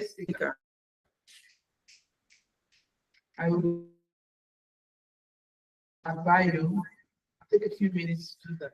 speaker. I will advise you. Take a few minutes to do that.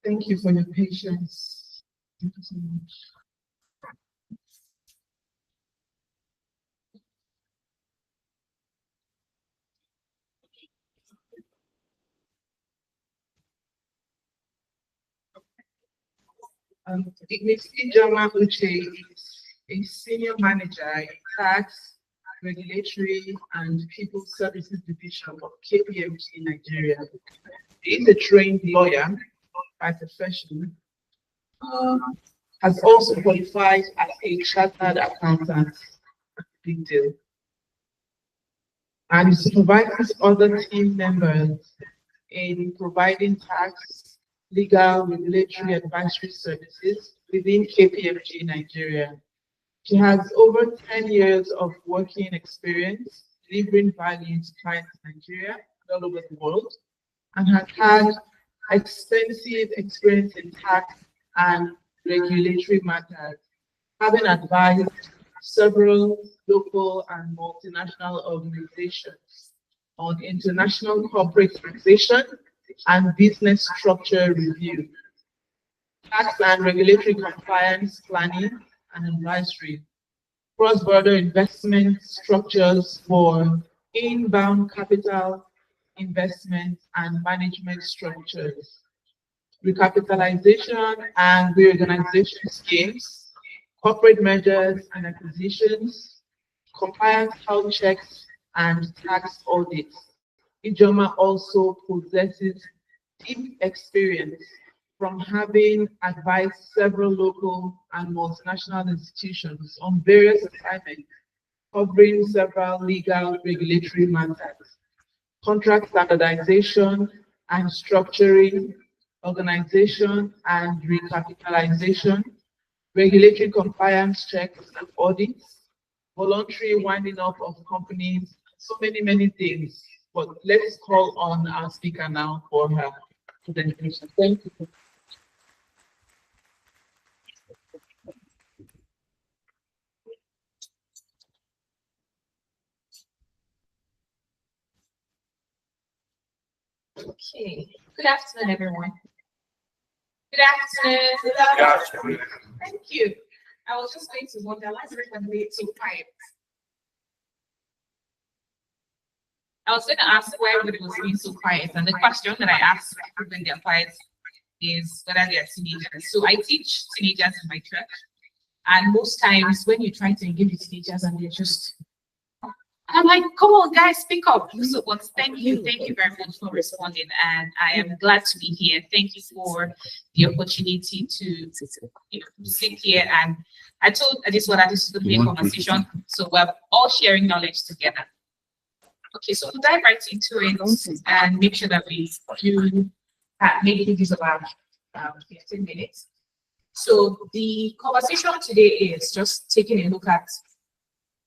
Thank you for your patience. Thank you so much. Baciti Uche is a senior manager in tax, regulatory, and people services division of KPMG Nigeria. He is a trained lawyer by profession, has also qualified as a chartered accountant. Big deal. And he supervises other team members in providing tax, legal, regulatory advisory services within KPMG Nigeria. She has over 10 years of working experience delivering value to clients in Nigeria and all over the world, and has had extensive experience in tax and regulatory matters, having advised several local and multinational organizations on international corporate taxation and business structure review, tax and regulatory compliance planning and advisory, cross-border investment structures for inbound capital investment and management structures, recapitalization and reorganization schemes, corporate mergers and acquisitions, compliance health checks, and tax audits. Ijoma also possesses deep experience from having advised several local and multinational institutions on various assignments covering several legal regulatory matters, contract standardization and structuring, organization and recapitalization, regulatory compliance checks and audits, voluntary winding up of companies, so many things. But let's call on our speaker now for her presentation. Thank you. Okay. Good afternoon, everyone. Good afternoon. Good afternoon. Thank you. I was just going to wonder why is everybody so quiet? I was going to ask why everybody was being so quiet, and the question that I asked when they're quiet is whether they are teenagers. So I teach teenagers in my church, and most times when you try to engage with teenagers and they're just I'm like, come on, guys, speak up. So, but thank you very much for responding, and I am glad to be here. Thank you for the opportunity to sit here. And I told this one that this is the main conversation, so we're all sharing knowledge together. Okay, so we'll dive right into it and make sure that we do make it about 15 minutes. So the conversation today is just taking a look at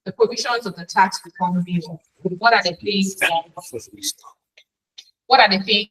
the provisions of the tax reform bill. What are the things? What are the things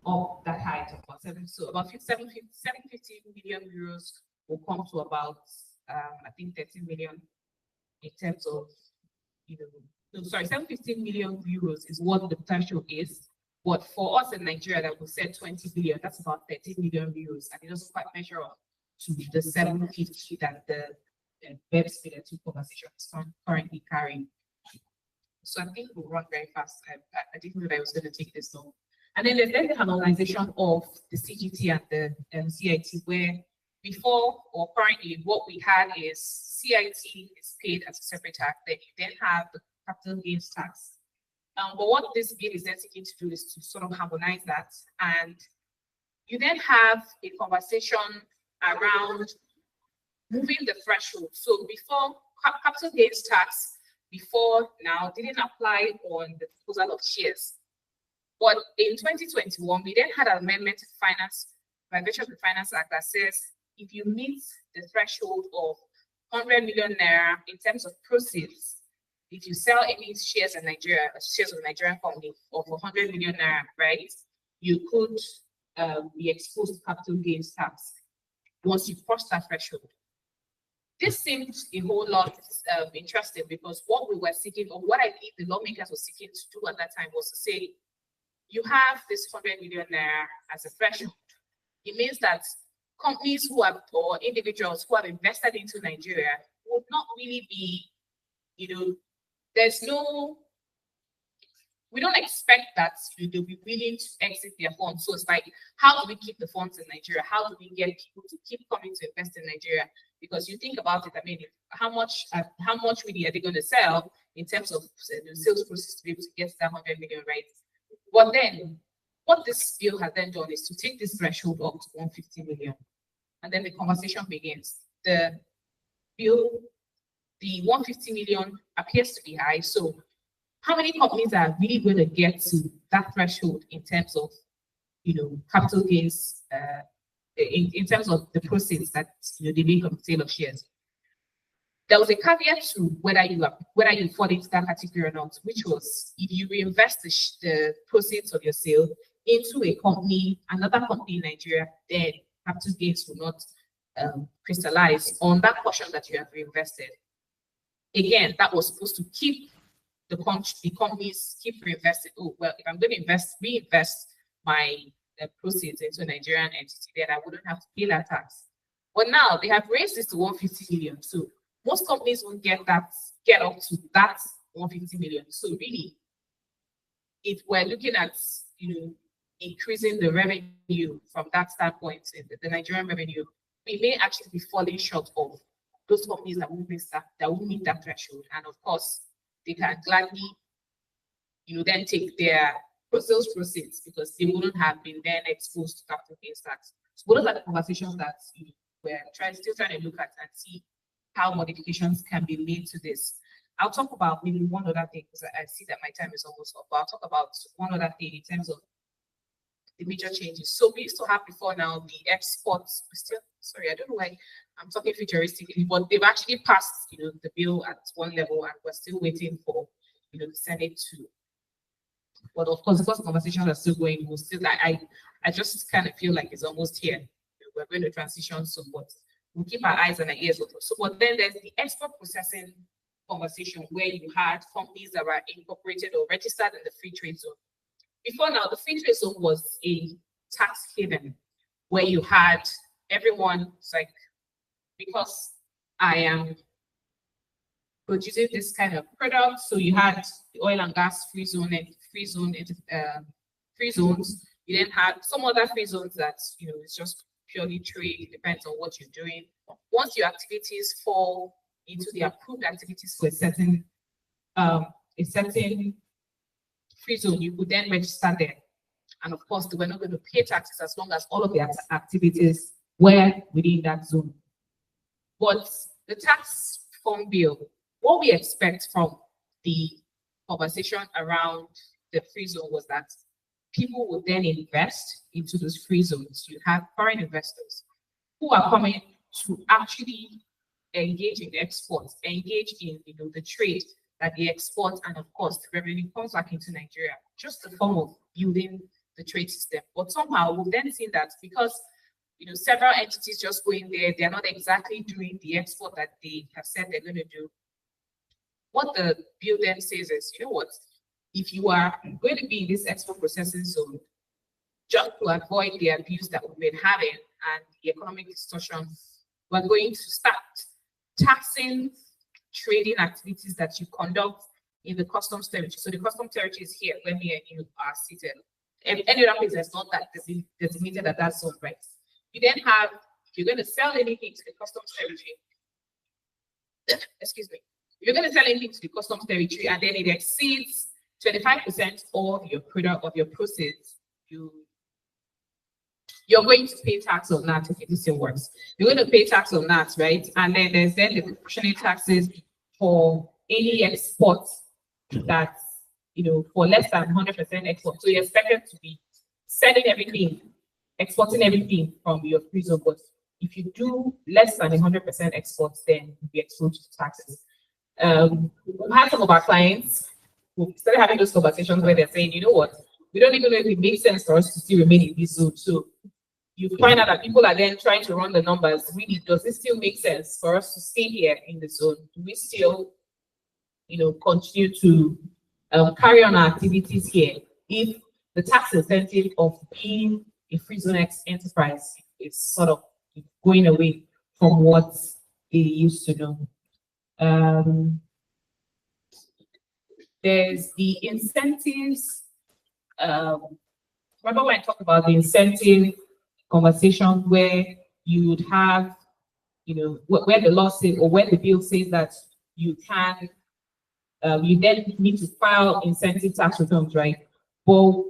up that height of about about 750 million euros will come to about I think 13 million in terms of, you know, no, sorry, 750 million euros is what the potential is. But for us in Nigeria, that we said 20 billion, that's about 13 million euros, and it doesn't quite measure up to the 750 that the web speed and two conversation is currently carrying. So I think we'll run very fast. I didn't know that I was going to take this long. And then there's the harmonization of the CGT and the CIT, where before or currently what we had is CIT is paid as a separate tax, then you then have the capital gains tax. But what this bill is then seeking to do is to sort of harmonize that. And you then have a conversation around moving the threshold. So before, capital gains tax before now didn't apply on the disposal of shares. But in 2021, we then had an amendment to Violation of the Finance Act that says if you meet the threshold of 100 million naira in terms of proceeds, if you sell any shares in Nigeria, shares of a Nigerian company of 100 million naira, right, you could be exposed to capital gains tax once you cross that threshold. This seemed a whole lot interesting because what we were seeking, or what I believe the lawmakers were seeking to do at that time, was to say, you have this 100 million naira as a threshold. It means that companies who have, or individuals who have invested into Nigeria would not really be, you know, we don't expect that they'll be willing to exit their funds. So it's like, how do we keep the funds in Nigeria? How do we get people to keep coming to invest in Nigeria? Because you think about it, I mean, how much really are they going to sell in terms of the sales process to be able to get that 100 million, right? But then, what this bill has then done is to take this threshold up to 150 million. And then the conversation begins. The bill, the 150 million appears to be high. So how many companies are really going to get to that threshold in terms of, you know, capital gains, in terms of the proceeds that, you know, they make on the sale of shares? There was a caveat to whether you fall into that category or not, which was if you reinvest the proceeds of your sale into a company, another company in Nigeria, then capital gains will not crystallize on that portion that you have reinvested. Again, that was supposed to keep the companies keep reinvesting. Oh, well, if I'm going to reinvest my proceeds into a Nigerian entity, then I wouldn't have to pay that tax. But now they have raised this to 150 million. So most companies won't get up to that 150 million. So really, if we're looking at, you know, increasing the revenue from that standpoint, the Nigerian revenue, we may actually be falling short of those companies that will meet that threshold. And of course, they can gladly, you know, then take their sales proceeds because they wouldn't have been then exposed to capital gains tax. So those are the conversations that we're still trying to look at and see how modifications can be made to this. I'll talk about maybe one other thing because I see that my time is almost up. But I'll talk about one other thing in terms of the major changes. So we used to have before now the exports. Sorry, I don't know why I'm talking futuristically, but they've actually passed, you know, the bill at one level, and we're still waiting for, you know, the Senate to. But of course, because the conversations are still going, we'll still. I just kind of feel like it's almost here. We're going to transition soon, but we'll keep our eyes and our ears open. So, but then there's the export processing conversation where you had companies that were incorporated or registered in the free trade zone. Before now, the free trade zone was a tax haven where you had everyone. It's like, because I am producing this kind of product, so you had the oil and gas free zone and free zones. You then had some other free zones that, you know, it's just purely trade. It depends on what you're doing. Once your activities fall into the approved activities for a certain free zone, you would then register there. And of course, they were not going to pay taxes as long as all of their activities were within that zone. But the tax reform bill, what we expect from the conversation around the free zone was that people would then invest into those free zones. You have foreign investors who are coming to actually engage in exports, engage in, you know, the trade that they export, and of course the revenue comes back into Nigeria. Just a form of building the trade system. But somehow we've then seen that because several entities just go in there, they're not exactly doing the export that they have said they're going to do. What the bill then says is, you know what, if you are going to be in this export processing zone, just to avoid the abuse that we've been having and the economic distortion, we're going to start taxing trading activities that you conduct in the customs territory. So the customs territory is here when me and you are seated. And any other place that's not that designated at that zone, right? You then have, if you're going to sell anything to the customs territory, excuse me, you're going to sell anything to the customs territory and then it exceeds 25% of your product, of your proceeds, you're going to pay tax on that if it still works. You're going to pay tax on that, right? And then there's then the proportionate taxes for any export that, for less than 100% export. So you're expected to be selling everything, exporting everything from your free zone. But if you do less than 100% exports, then you'll be exposed to taxes. We've had some of our clients who started having those conversations where they're saying, you know what, we don't even know if it makes sense for us to still remain in this zone. So you find out that people are then trying to run the numbers. Really, does it still make sense for us to stay here in the zone? Do we still, continue to carry on our activities here if the tax incentive of being a free zone enterprise is sort of going away from what they used to know? There's the incentives. Remember when I talked about the incentive conversation where you would have, where the law says or where the bill says that you can, you then need to file incentive tax returns, right? But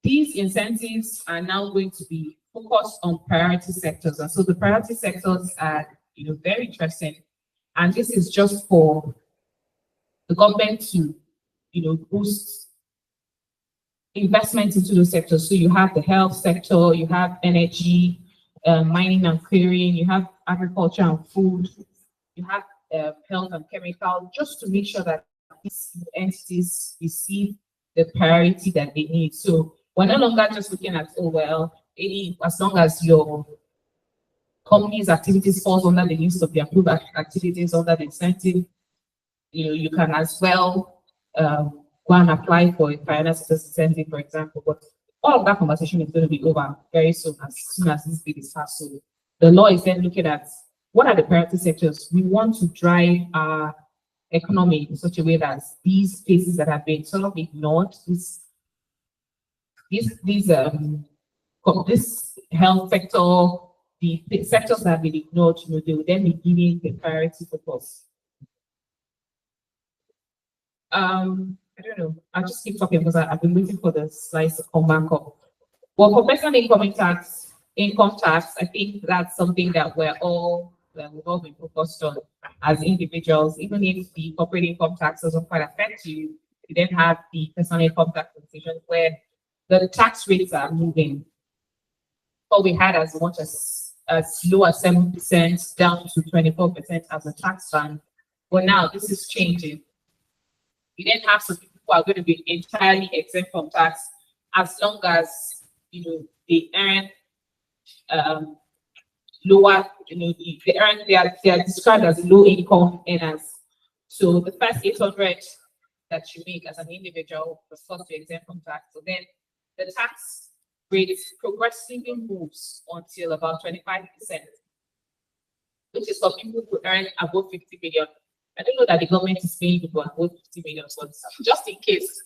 these incentives are now going to be focused on priority sectors. And so the priority sectors are, very interesting. And this is just for the government to, boost investment into those sectors. So you have the health sector, you have energy, mining and clearing, you have agriculture and food, you have health and chemical, just to make sure that these entities receive the priority that they need. So we're no longer just looking at, oh, well, as long as your company's activities falls under the list of the approved activities under the incentive, you can as well go and apply for a finance incentive, for example. But all of that conversation is going to be over very soon as this bill is passed. So the law is then looking at what are the priority sectors we want to drive our economy in such a way that these places that have been sort of ignored, this health sector, the sectors that have been ignored, they will then be given the priority focus. I don't know. I'll just keep talking because I've been waiting for the slides to come back up. Well, for personal income tax, I think that's something that we've all been focused on as individuals. Even if the corporate income tax doesn't quite affect you, you then have the personal income tax decision where the tax rates are moving. What we had as much as low as 7% down to 24% as a tax band. But now this is changing. You then have some people who are going to be entirely exempt from tax as long as they earn lower, they are described as low income earners. So the first 800 that you make as an individual was forced to exempt from tax. So then the tax rate progressively moves until about 25%, which is for people who earn above 50 million. I don't know that the government is paying people above 50 million, but just in case,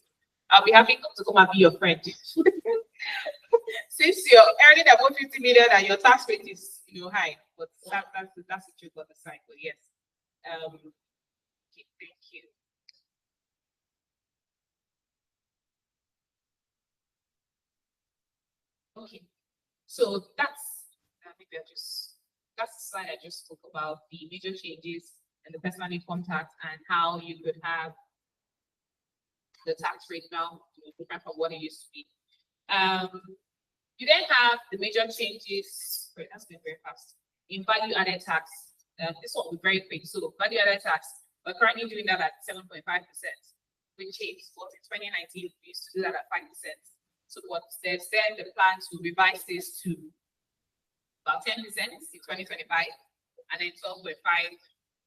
I'll be happy to come and be your friend. Since you're earning above 50 million and your tax rate is high, but that's the truth of the cycle. Yes. Okay, thank you. Okay, so that's the slide I just spoke about, the major changes and the personal income tax and how you could have the tax rate now different from what it used to be. You then have the major changes. Wait, that's been very fast. In value added tax. This one will be very quick. So value added tax, we're currently doing that at 7.5%, which changed. But in 2019, we used to do that at 5%. So what there's then the plan to revise this to about 10% in 2025, and then 12.5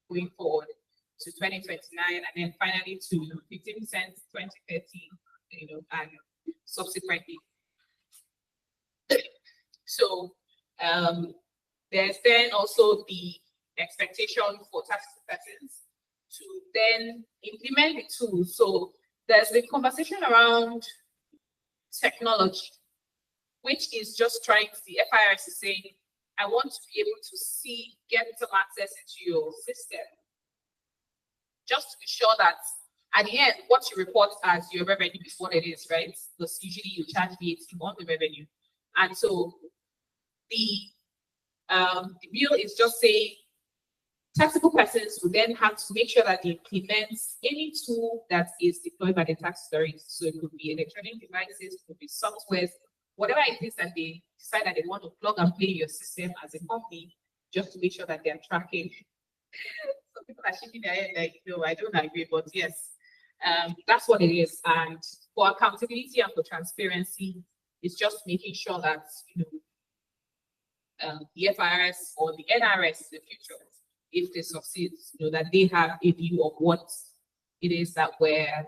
going forward to 2029, and then finally to 15% 2030, and subsequently. So there's then also the expectation for tax persons to then implement the tools. So there's the conversation around technology, which is just trying to, the FIRS is saying, I want to be able to get some access into your system, just to be sure that at the end, what you report as your revenue is what it is, right? Because usually you charge VAT on the revenue. And so the bill is just saying taxable persons will then have to make sure that they implement any tool that is deployed by the tax authorities. So it could be electronic devices, it could be software, whatever it is that they decide that they want to plug and play in your system as a company, just to make sure that they're tracking. Some people are shaking their head like, no, I don't agree, but yes, that's what it is. And for accountability and for transparency, it's just making sure that the FIRS or the NRS in the future, if they succeed, that they have a view of what it is that we're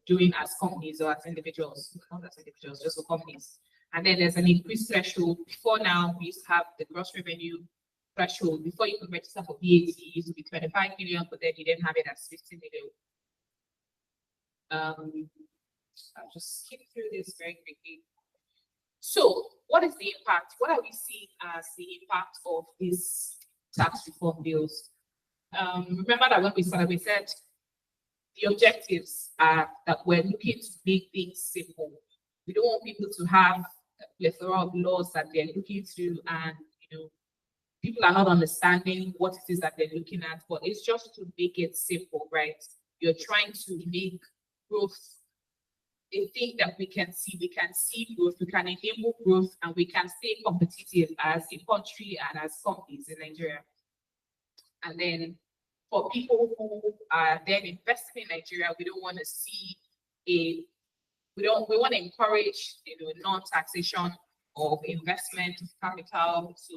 doing as companies or as individuals, not as individuals, just for companies. And then there's an increased threshold. Before now, we used to have the gross revenue threshold. Before you could register for VAT, it used to be 25 million, but then you didn't have it as 50 million. I'll just skip through this very quickly. So what is the impact? What are we seeing as the impact of these tax reform bills? Remember that when we started, we said the objectives are that we're looking to make things simple. We don't want people to have a plethora of laws that they're looking through, and people are not understanding what it is that they're looking at, but it's just to make it simple, right? You're trying to make growth a thing that we can see growth, we can enable growth, and we can stay competitive as a country and as companies in Nigeria. And then for people who are then investing in Nigeria, we don't want to see we want to encourage non-taxation of investment capital. So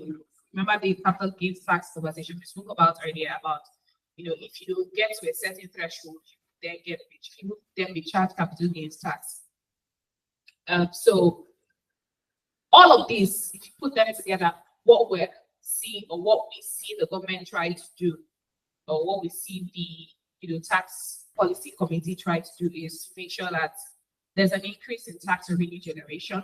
remember the capital gains tax conversation we spoke about earlier about if you don't get to a certain threshold, then be charged capital gains tax. So all of these, if you put them together, what we're seeing or what we see the government try to do, or what we see the tax policy committee try to do, is to make sure that there's an increase in tax revenue generation.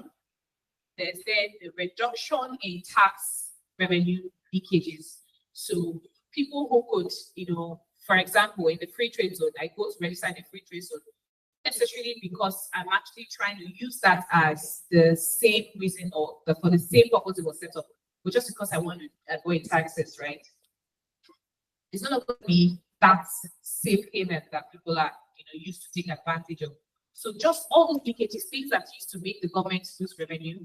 There's then a reduction in tax revenue leakages. So people who could, for example, in the free trade zone, I go to register in the free trade zone, necessarily because I'm actually trying to use that as the same reason or for the same purpose it was set up, but just because I want to avoid taxes, right? It's not going to be that safe haven that people are used to take advantage of. So just all those leakages, things that used to make the government lose revenue,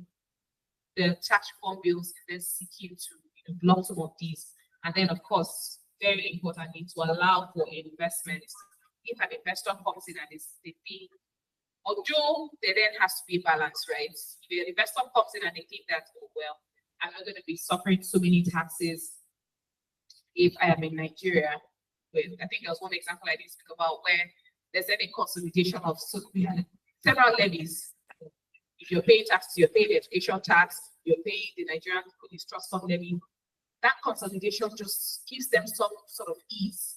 the tax reform bills is then seeking to block some of these. And then, of course, very importantly, to allow for investment. If an investor comes in and they think, although there then has to be a balance, right? If an investor comes in and they think that, oh, well, I'm not going to be suffering so many taxes if I am in Nigeria. I think there was one example I didn't speak about where there's then a consolidation of several levies. If you're paying taxes, you're paying the education tax, you're paying the Nigerian Police Trust Fund levy. That consolidation just gives them some sort of ease.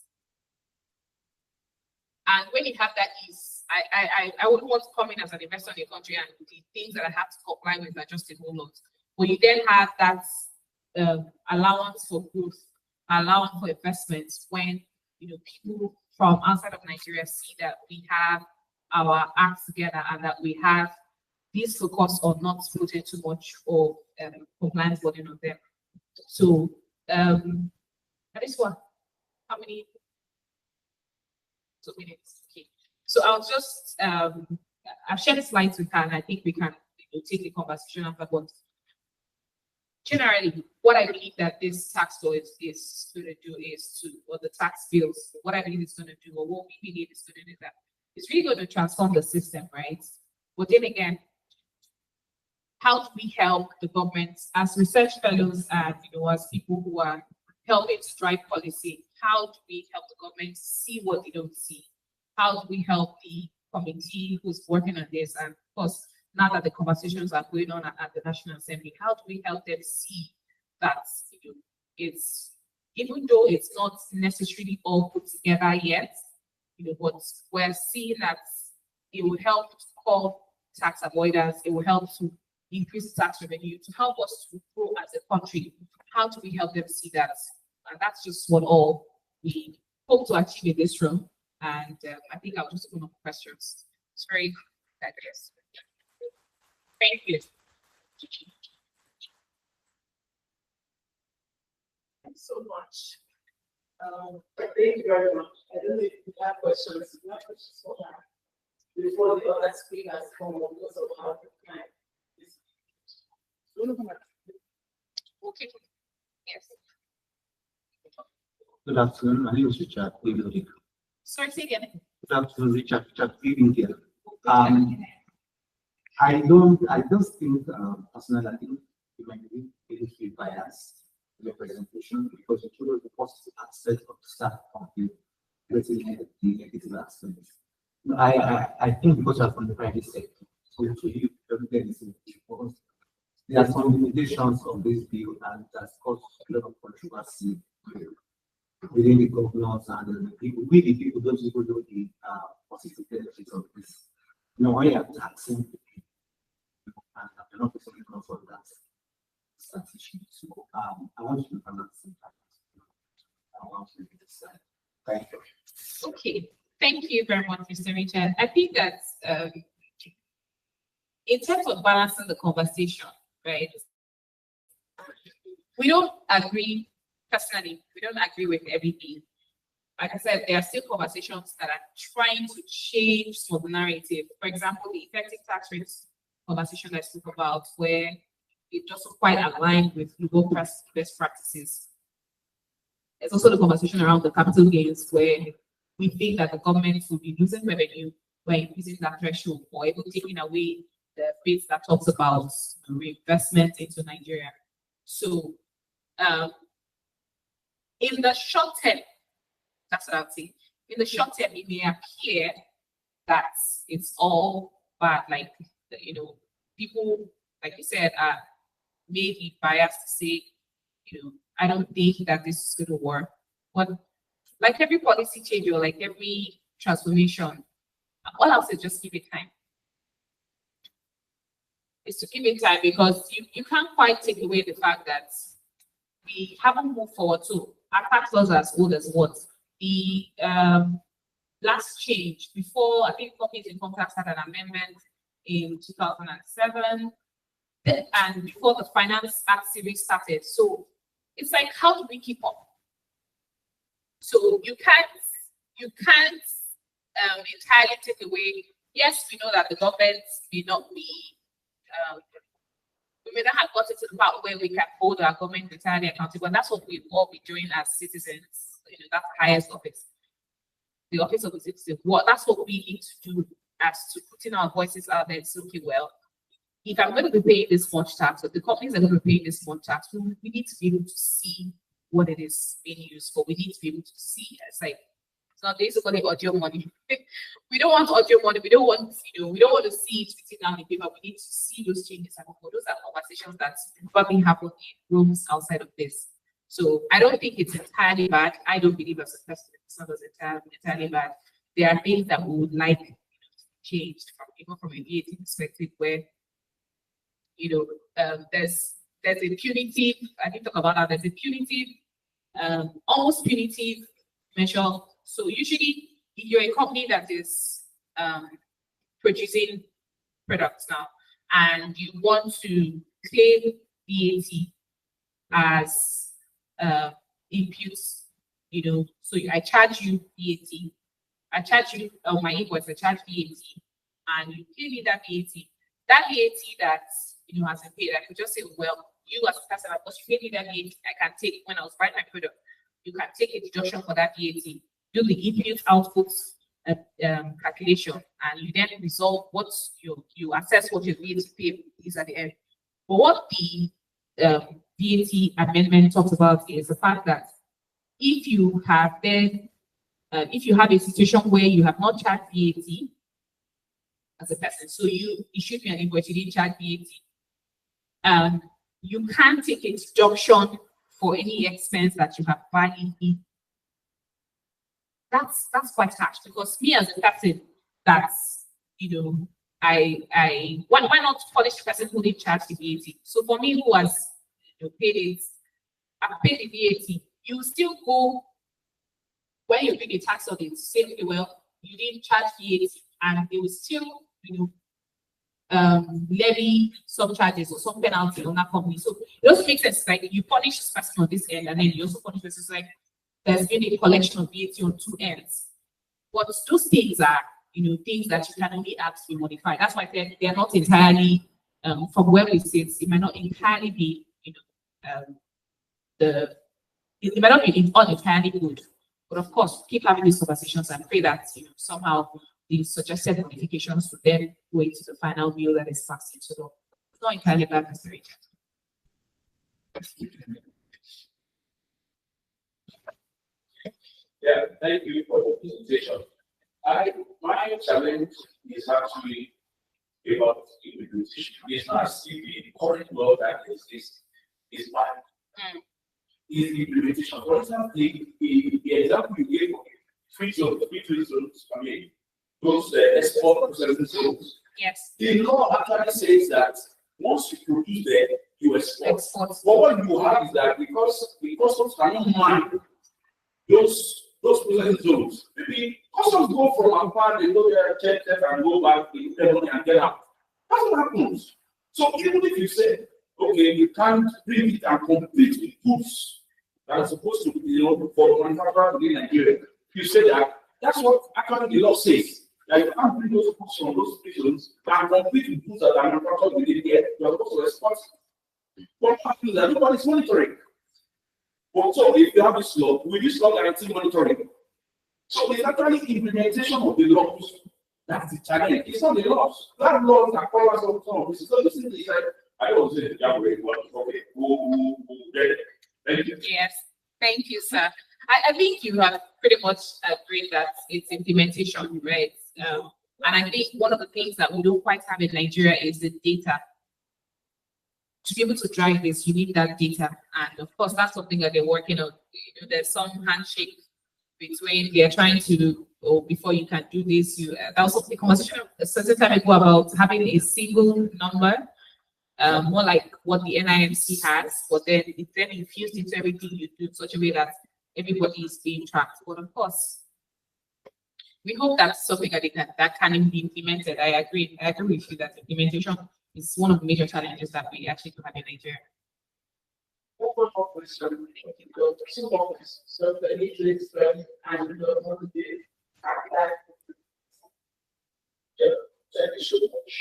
And when you have that ease, I wouldn't want to come in as an investor in the country and the things that I have to comply with are just a whole lot. But you then have that allowance for growth, allowance for investments when people from outside of Nigeria see that we have our acts together and that we have this focus on not putting too much of compliance burden on them. So this one, how many? 2 minutes. Okay. So I'll just I've shared the slides with her, and I think we can take the conversation afterwards. Generally, what I believe that this tax law is going to do or the tax bills, what I believe it's going to do, or what we believe it's going to do, that it's really going to transform the system, right? But then again, how do we help the government as research fellows and as people who are helping to drive policy? How do we help the government see what they don't see? How do we help the committee who's working on this? And of course, now that the conversations are going on at the National Assembly, how do we help them see that it's, even though it's not necessarily all put together yet, but we're seeing that it will help to curb tax avoidance, it will help to increase tax revenue, to help us to grow as a country. How do we help them see that? And that's just what all we hope to achieve in this room. And I think I'll just open up questions. It's very diverse. Thank you. Thanks so much. Thank you very much. I don't know if you have questions. You have questions for that before the other speakers come on because of how the time is. Okay. Yes. Good afternoon. My name is Richard. Sorry, say again. Good afternoon, Richard. Richard here. I don't think personally, I think you might be able to be biased in your presentation because you showed the positive aspect of the staff of the negative aspects. I think because I'm from the private sector, so to you, everything is because there are some limitations of this bill and that's caused a lot of controversy within the governors and the people. We the people, those people know the positive benefits of this. When you are taxing people and you're not responsible for that strategy. So I want you to understand that. I want you to decide. Thank you. Okay. Thank you very much, Mr. Richard. I think that in terms of balancing the conversation, right? We don't agree, personally, we don't agree with everything. Like I said, there are still conversations that are trying to change some of the narrative. For example, the effective tax rates conversation I spoke about, where it doesn't quite align with global best practices. There's also the conversation around the capital gains, where we think that the government will be losing revenue by increasing that threshold or even taking away the bit that talks about reinvestment into Nigeria. So in the short term, that's what I would say. In the short term, it may appear that it's all bad. Like, people, like you said, are maybe biased to say, I don't think that this is going to work. But like every policy change or like every transformation, all I'll say is just give it time. Is to give it time because you can't quite take away the fact that we haven't moved forward. So our tax laws are as old as what? The last change before, I think corporate income tax had an amendment in 2007, and before the Finance Act series started. So it's like, how do we keep up? So you can't entirely take away. Yes, we know that the government may not be. We may not have gotten to the part where we can hold our government entirely accountable, and that's what we all be doing as citizens. That's the highest office, the office of the citizen. That's what we need to do as to putting our voices out there. It's okay, well, if I'm going to be paying this much tax, or the companies are going to be paying this much tax, we need to be able to see what it is being used for. We need to be able to see. It's like, it's not basically audio money. We don't want audio money. We don't want, we don't want to see it written down in paper. We need to see those changes. And those are conversations that probably happen in rooms outside of this. So I don't think it's entirely bad. I don't believe as a person it's not entirely bad. There are things that we would like changed even from a VAT perspective, where there's a punitive. I didn't talk about that. There's a punitive, almost punitive measure. So usually, if you're a company that is producing products now, and you want to claim VAT as inputs, so I charge you VAT. I charge you my invoice. I charge VAT, and you pay me that VAT. That VAT that has been paid, I could just say, well, you as a customer, because you paid me that VAT, I can take when I was buying my product. You can take a deduction for that VAT. Do the input output calculation, and you then resolve what you assess what your VAT pay is at the end. But what the VAT amendment talks about is the fact that if you have a situation where you have not charged VAT as a person, so you issued me an invoice, you didn't charge VAT, you can't take a deduction for any expense that you have validly. That's quite harsh, because me as a person, that's, why not punish the person who didn't charge the VAT? So for me, who has paid it, I've paid the VAT, you still go when you pay a tax on it, say, okay, well, you didn't charge VAT, and they will still, levy some charges or some penalty on that company. So it also makes sense, like you punish this person on this end, and then you also punish this, like there's been a collection of VAT on two ends. But those things are, things that you can only ask to modify. That's why they are not entirely, from where we sit, it might not entirely be, it might not be all entirely good. But of course, keep having these conversations and pray that somehow the suggested modifications to then go into the final bill that is passed into law. It's not entirely bad, Mr. Richard. Yeah, thank you for the presentation. My challenge is actually about implementation. It's not as if the current law that exists is bad. Is the implementation. For example, the example you gave of free zones, I mean, those export processing zones. Yes. The law actually says that once you produce there, you export. But what you have is that because customs cannot mine those processing zones, maybe customs go from afar, they go there, check and go back, they money and get out. That's what happens. So even if you say, okay, you can't bring it and compete with goods that are supposed to be, for manufacturers in Nigeria, you say that that's what actually the law says. That you can't bring those goods from those prisons and compete with goods that are manufactured within here. You are supposed to respond. What happens is that nobody's monitoring. But so if you have this law, will this law guarantee monitoring? So it's actually implementation of the laws. That's the challenge. It's not the laws. That law that covers some of this. So this is like, I don't say the way okay, go get it. Thank you. Yes, thank you, sir. I think you have pretty much agreed that it's implementation, right? And I think one of the things that we don't quite have in Nigeria is the data. To be able to drive this, you need that data. And of course, that's something that they're working on. There's some handshake between they're trying to, before you can do this, that was the conversation a certain time ago about having a single number, more like what the NIMC has, but then it's then infused into everything you do in such a way that everybody is being tracked. But of course, we hope that's something that can be implemented. I agree with you that implementation is one of the major challenges that we actually do have in Nigeria. So the injuries and Thank you so much.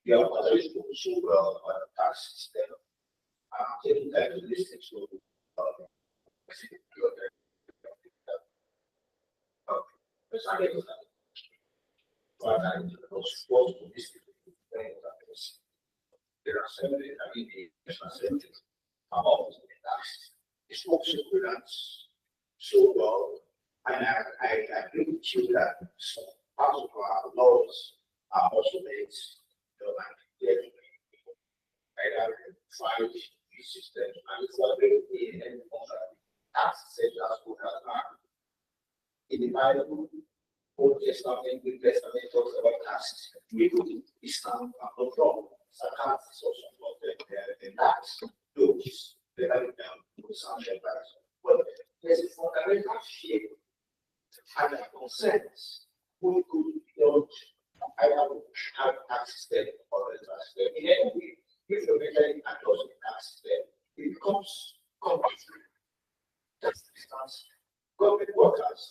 The other is also well on the tax system. Taking that to this so there are 70, it's also freelance. So well, and I agree with you that some part of our laws are also made I have 5 systems and it's not very clear and tax centers who are in the Bible. Old Testament, New Testament talks about taxes. We put it Islam and no problem. Zakat is also about the tax. Those they have it down to some shepherds. But there's a fundamental fear and a consensus who could don't have tax system or the tax system. In any way, if you're measuring across the tax system, it becomes compulsory. That's the distance. Government workers,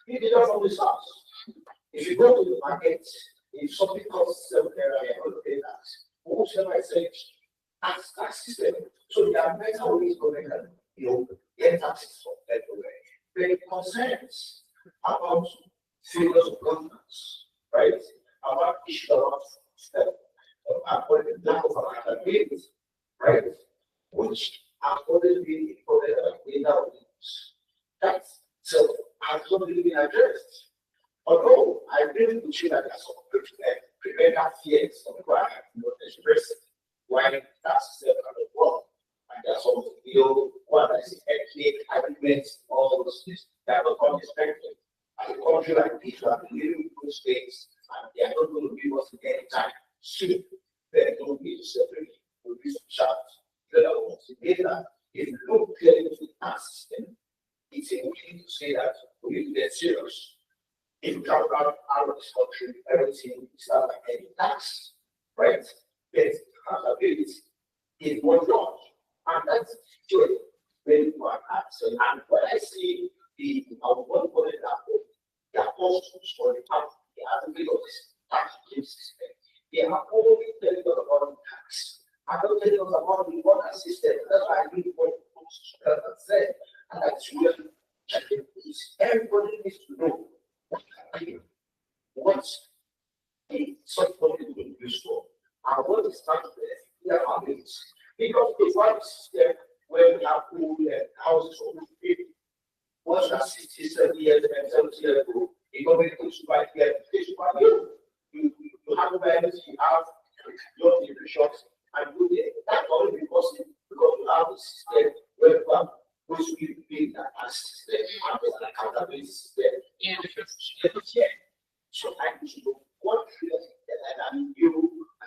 if you don't know this house, if you go to the market, if something costs 7 naira, you're going to pay tax. Most of my say tax system. So there are better ways going to get taxes from everywhere. There are concerns about failures of governance, right? About issues around according to lack of accountability, right? Which according to the without right. So has not really been addressed. Although I agree with you that there's some prevent that fears of why express why that's the work. And there's some what I say ethnic arguments, all those things that will come expected. As a country like this, we have been living in good states, and they are not going to give us any time soon. They're going to be separate. We'll be some shots. Later, if you look clearly into the tax system, it's a way to say that we need to get serious. If you talk about out of this country, everything is not like any tax, right? But accountability is one job. And that's true. Very important. So, and when I see the one for example, the apostles for the past, they have a bit of this tax system. They have only telling us about tax. I don't tell us about the water system. That's why I really want to say. And that's really checking this. Everybody needs to know what's such money to be used for. And what is tax there are things. Because the one system where we have pool and houses for people. Once that 60, 70 years and 70 years ago, the government puts you back here, you have events, you have your shops, and do that only because you have a system where you have those people being that system and there's an accountability system. Yeah. So I need to know what really and you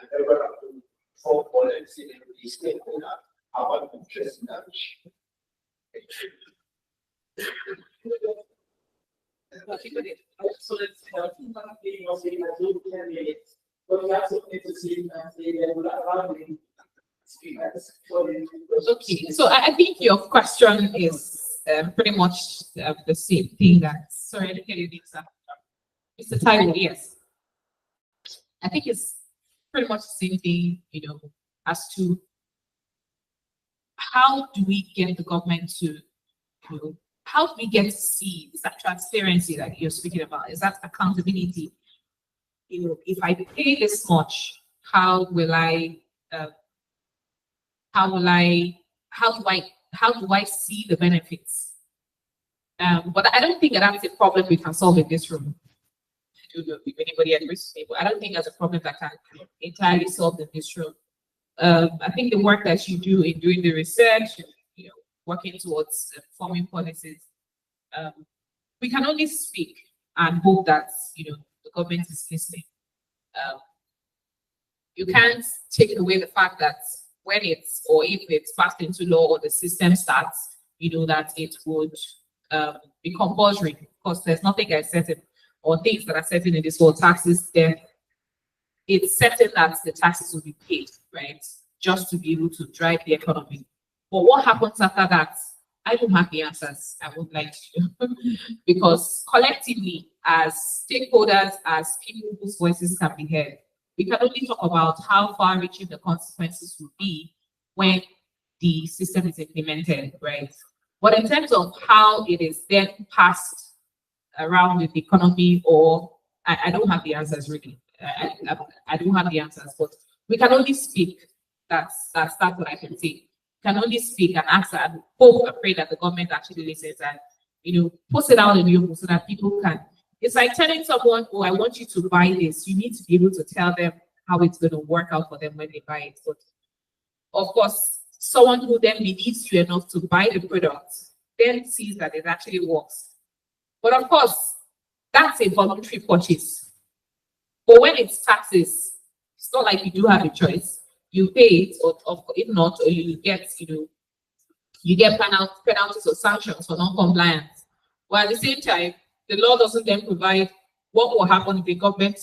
and everyone for policy and the stakeholder about interest in that issue. So let's but we have something to see and say that will allow me Okay, so I think your question is pretty much the same thing that, sorry, I didn't hear you, Lisa. Mr. Taiwo, yes. I think it's pretty much the same thing, as to how do we get the government to, how do we get to see is that transparency that you're speaking about? Is that accountability? If I pay this much, how do I see the benefits? But I don't think that's a problem we can solve in this room. I don't know if anybody agrees with me, but I don't think that's a problem that can entirely solve in this room. I think the work that you do in doing the research, working towards forming policies, we can only speak and hope that the government is listening. You can't take away the fact that when it's or if it's passed into law or the system starts, that it would be compulsory because there's nothing that's certain or things that are certain in this world. Taxes, then it's certain that the taxes will be paid, right? Just to be able to drive the economy. But what happens after that? I don't have the answers. I would like to, because collectively, as stakeholders, as people whose voices can be heard, we can only talk about how far-reaching the consequences will be when the system is implemented, right? But in terms of how it is then passed around the economy, or I don't have the answers really. I don't have the answers, but we can only speak. That's what I can say. Can only speak and ask and hope and pray that the government actually listens and post it out in the open so that people can. It's like telling someone, "Oh, I want you to buy this." You need to be able to tell them how it's going to work out for them when they buy it. But of course, someone who then believes you enough to buy the product then sees that it actually works. But of course, that's a voluntary purchase. But when it's taxes, it's not like you do have a choice. You pay it, or if not, or you get, you get penalties or sanctions for non-compliance. But at the same time, the law doesn't then provide what will happen if the government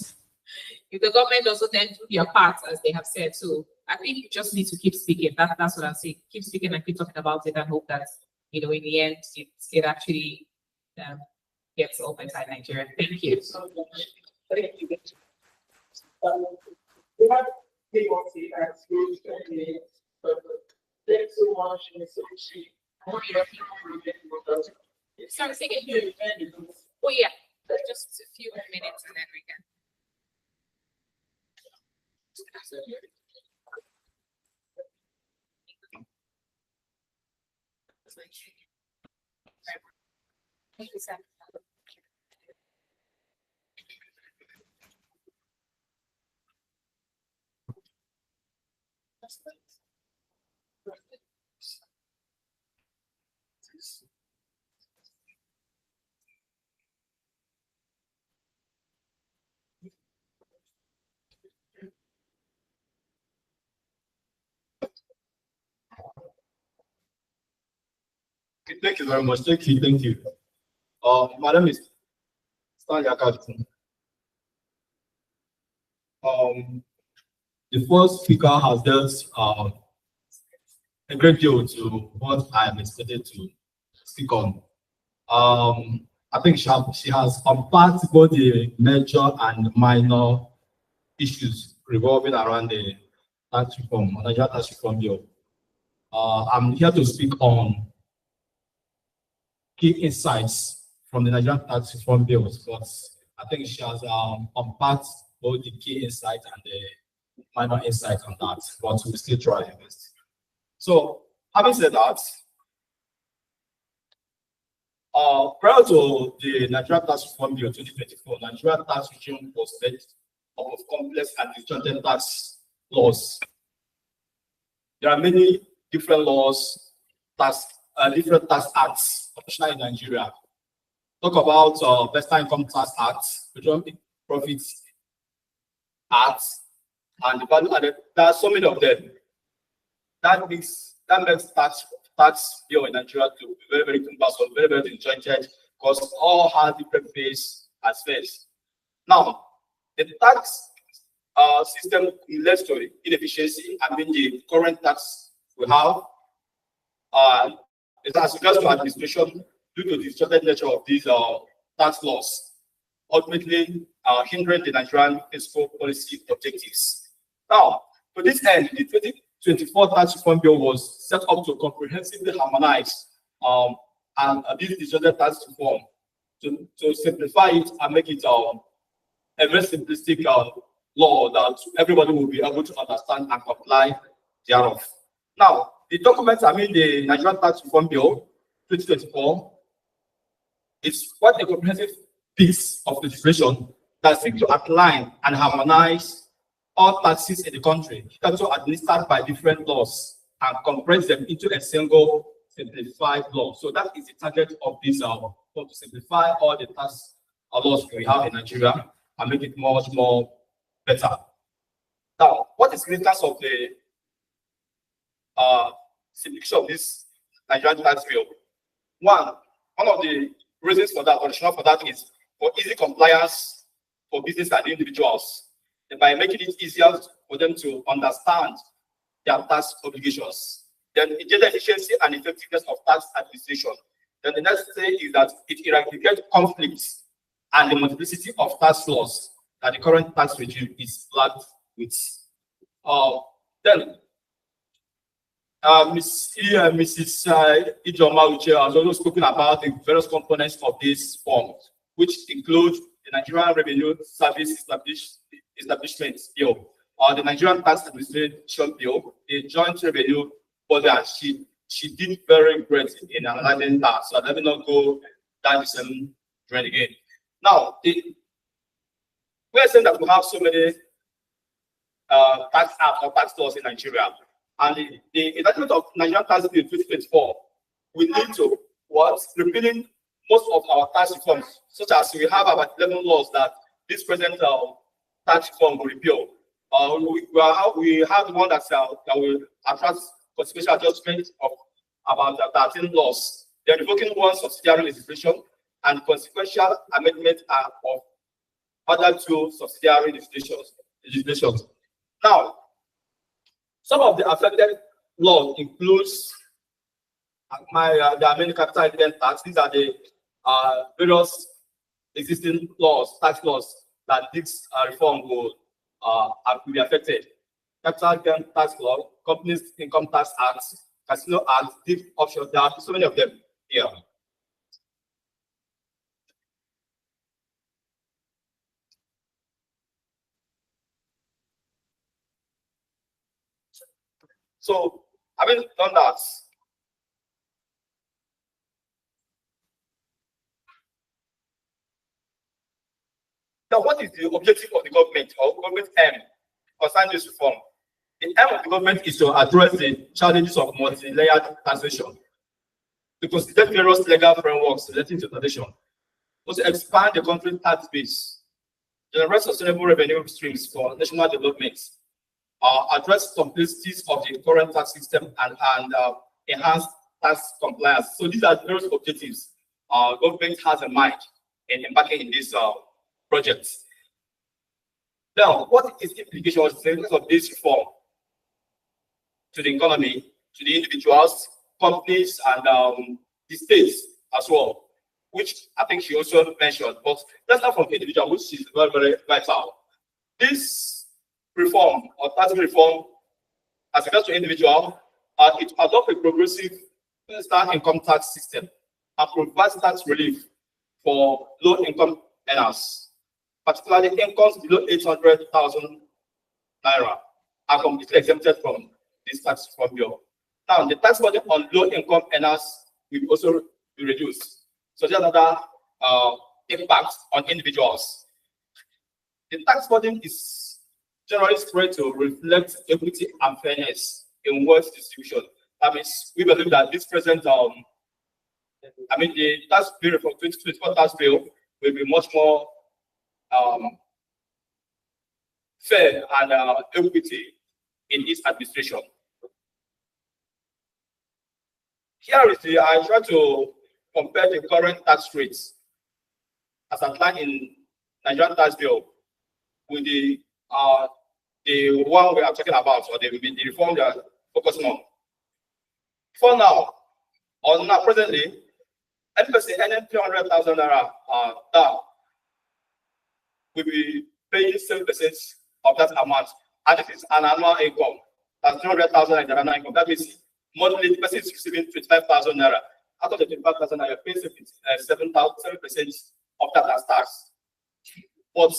doesn't then do their part, as they have said. So I think you just need to keep speaking. That's what I'm saying. Keep speaking and keep talking about it and hope that, in the end, it actually gets all better in Nigeria. Thank you. Thank you. We have people see that schools thanks so much, Mr. Chi. Sorry, say again. Oh yeah, just a few minutes and then we can. Thank you, sir. Okay, thank you very much. Thank you. Thank you. My name is Stan Yakatun. The first speaker has dealt a great deal to what I am expected to speak on. I think she has unpacked both the major and minor issues revolving around the tax reform, Nigerian tax reform bill. I'm here to speak on key insights from the Nigerian tax reform bills, but I think she has unpacked both the key insights and the minor insights on that, but we'll still try our best. So, having said that, prior to the Nigerian tax reform bill 2024, Nigerian tax regime was set up of complex and disjointed tax laws. There are many different laws, different tax acts optional in Nigeria. Talk about Personal Income Tax Act, Economic Profits Act, and the value added. There are so many of them. That makes tax bill in Nigeria to be very, very cumbersome, very, very disjointed, because all have different phase as first. Now, the tax system leads to inefficiency. I mean, the current tax we have is as regards to administration due to the distorted nature of these tax laws, ultimately hindering the Nigerian fiscal policy objectives. Now, to this end, the 2024 tax reform bill was set up to comprehensively harmonize and this distorted tax reform to simplify it and make it a very simplistic law that everybody will be able to understand and comply thereof. Now, the document, the Nigerian Tax Reform Bill 2024, is quite a comprehensive piece of legislation that seeks to outline and harmonize all taxes in the country, also administered by different laws, and compress them into a single simplified law. So that is the target of this law, to simplify all the tax laws we have in Nigeria and make it much more better. Now, what is the significance of the simplification of this Nigerian tax bill? One of the reasons for that, or rationale for that, is for easy compliance for business and individuals, and by making it easier for them to understand their tax obligations. Then it gets efficiency and effectiveness of tax administration. Then the next thing is that it eradicates conflicts and the multiplicity of tax laws that the current tax regime is plagued with. Then Mrs. Ijoma Uche has also spoken about the various components of this form, which include the Nigerian Revenue Service Establishment Bill, or the Nigerian Tax Administration Bill, the Joint Revenue Body, and she did very great in analyzing that. So let me not go down the same trend again. Now, we're saying that we have so many tax acts or tax laws in Nigeria. And the enactment of Nigerian tax bill 2024 will lead to repealing most of our tax reforms, such as we have about 11 laws that this present tax reform will repeal. We have one that will attract consequential adjustment of about 13 laws. They're revoking one subsidiary legislation and consequential amendment of other two subsidiary legislations. Now, some of the affected laws includes the American capital gain tax. These are the various existing laws, tax laws that this reform will be affected. Capital gain tax law, companies income tax acts, casino acts, deep offshore. There are so many of them here. So having done that, now what is the objective of the government or government aim concerning this reform? The aim of the government is to address the challenges of multi-layered taxation, to consider various legal frameworks relating to taxation, also expand the country's tax base, generate sustainable revenue streams for national development, address complexities of the current tax system, and enhance tax compliance. So these are various objectives government has in mind in embarking in this project. Now, what is the implications of this reform to the economy, to the individuals, companies, and the states as well, which I think she also mentioned. But let's start from individual, which is very, very vital. This reform or tax reform, as regards to individual, it adopts a progressive personal income tax system and provides tax relief for low-income earners, particularly incomes below 800,000 naira, are completely exempted from this tax reform bill. Now, the tax burden on low-income earners will also be reduced. So there's another impact on individuals. The tax burden is generally spread to reflect equity and fairness in wealth distribution. That means we believe that this present, the tax bill for 2024 tax bill will be much more fair and equity in its administration. Here is I try to compare the current tax rates as outlined in Nigerian tax bill with the one we are talking about, or the reform they are focusing on. For now, or now presently, any person earning 300,000 naira down will be paying 7% of that amount, and it is an annual income. That's 300,000 Nigerian income. That means monthly the person is receiving 25,000 naira. Out of the 25,000 naira, paying 7% of that as tax. But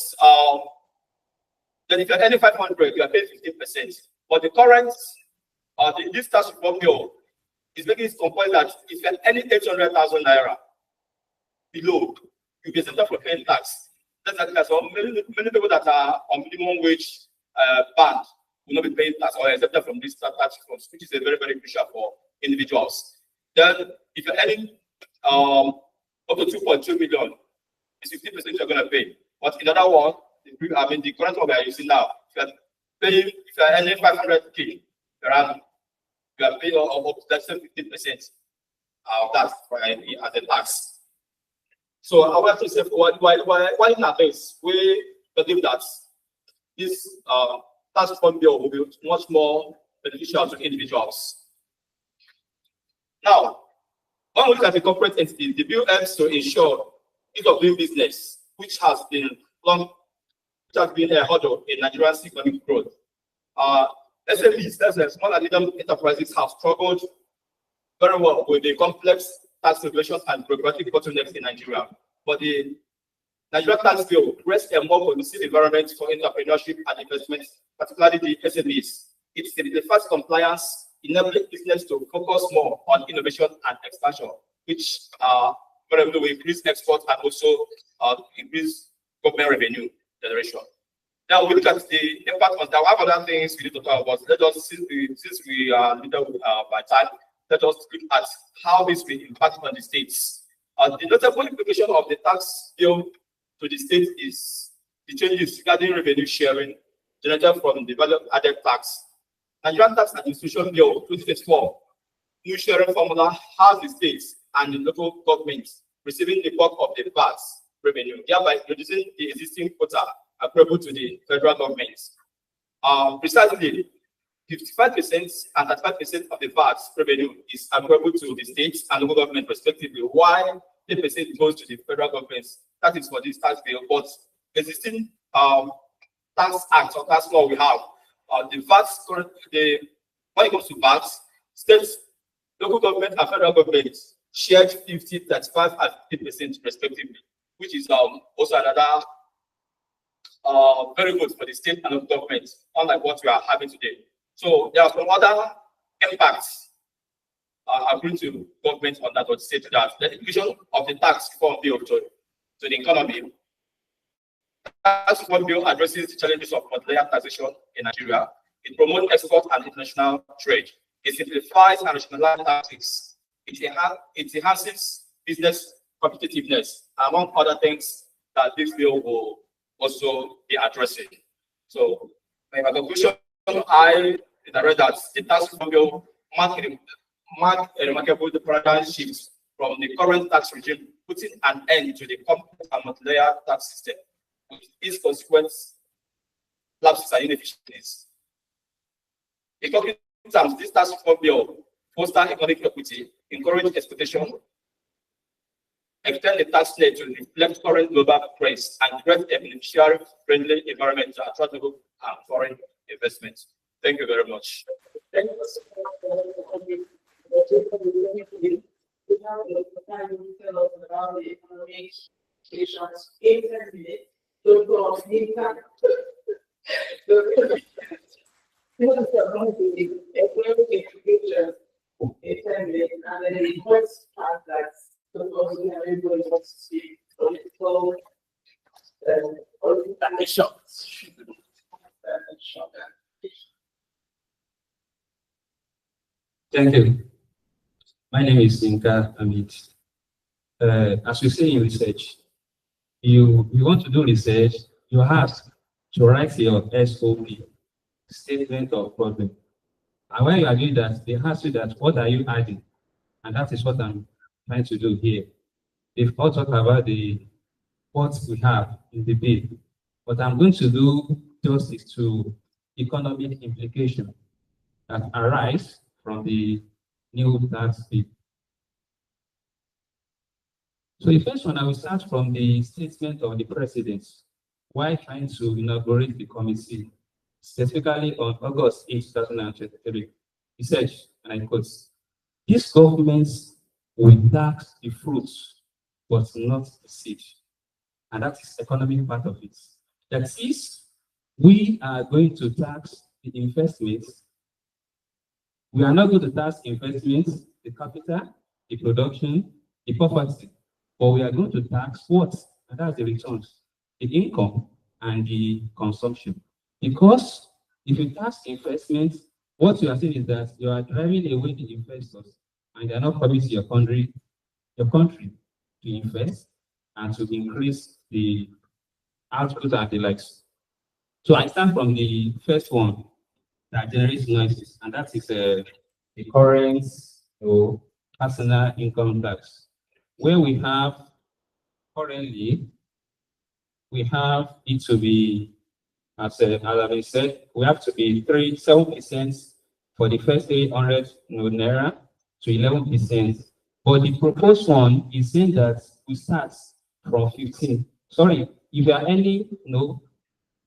then if you're earning 500, you are paying 15%. But the current this tax reform bill is making it compulsory that if you're earning 800,000 naira below, you get exempted from paying tax. That's like so many people that are on minimum wage band will not be paying tax or exempted from this tax reform, which is a very, very crucial for individuals. Then if you're earning up to 2.2 million, it's 50% you're going to pay. But in other one, the current one we are using now, if you're earning 500k, you are paying up to that 15% of that as a tax. So I want to say, why in our base, we believe that this tax reform bill will be much more beneficial to individuals. Now, when we look at the corporate entity, the bill aims to ensure ease of doing business, which has been a hurdle in Nigeria's economic growth. SMEs, that's small and medium enterprises, have struggled very well with the complex tax regulations and bureaucratic bottlenecks in Nigeria. But the Nigerian tax bill creates a more conducive environment for entrepreneurship and investment, particularly the SMEs. It's the first compliance, enabling business to focus more on innovation and expansion, which will increase exports and also increase government revenue generation. Now we look at the impact on that. What other things we need to talk about? Let us, since we are little by time, let us look at how this will impact on the states. The notable implication of the tax bill to the state is the changes regarding revenue sharing generated from the value added tax. Nigerian Tax Administration Bill 2024 new sharing formula has the states and the local governments receiving the bulk of the VAT revenue, thereby reducing the existing quota applicable to the federal government. Precisely, 55% and 35% of the VAT revenue is applicable to the states and local government respectively, while 10% goes to the federal government. That is for this tax bill. But existing tax act or tax law we have, the VAT, when it comes to VAT, states, local government and federal government shared 50, 35, and 50% respectively, which is also another very good for the state and local government, unlike what we are having today. So there are some other impacts according to government on that would say to that the inclusion of the tax reform bill to the economy. Tax reform bill addresses the challenges of multi-layer taxation in Nigeria. It promotes export and international trade. It simplifies and rationalizes taxes. It enhances business competitiveness, among other things that this bill will also be addressing. So, my conclusion, I read that the tax reform bill mark a remarkable paradigm shift from the current tax regime, putting an end to the complex and multi-layer tax system, with its consequent lapses and inefficiencies. In concrete terms, this tax reform bill foster economic equity, encourage exploitation, extend the tax net to reflect current global trends, and create a beneficiary-friendly environment to attract local and foreign investments. Thank you very much. Thank you so much. Tell us about the economic implications in 10 minutes. Don't go on impact. This is about the economic implications in 10 minutes, and then the first part that's because we have everybody wants to see political shots. Thank you. My name is Inka Amit. As we say in research, you want to do research, you have to write your SOP, statement of problem. And when you are doing that, they ask you that, what are you adding? And that is what I'm trying to do here. They've all talked about what we have in the bill, but I'm going to do justice to economic implications that arise from the new tax bill. So the first one, I will start from the statement of the president while trying to inaugurate the committee, specifically on August 8, 2023. He said, and I quote, "This government will tax the fruits, but not the seed." And that is the economic part of it. That is, we are going to tax the investments. We are not going to tax investments, the capital, the production, the property, but we are going to tax what? And that's the returns, the income, and the consumption. Because if you tax investments, what you are saying is that you are driving away the investors, and they are not coming to your country to invest and to increase the output and the likes. So I start from the first one that generates noises, and that is the current personal income tax, where we have currently it to be, as I've been said, we have to be 7% for the first 800 naira to 11%. But the proposed one is saying that we start from 15. Sorry, if you are earning,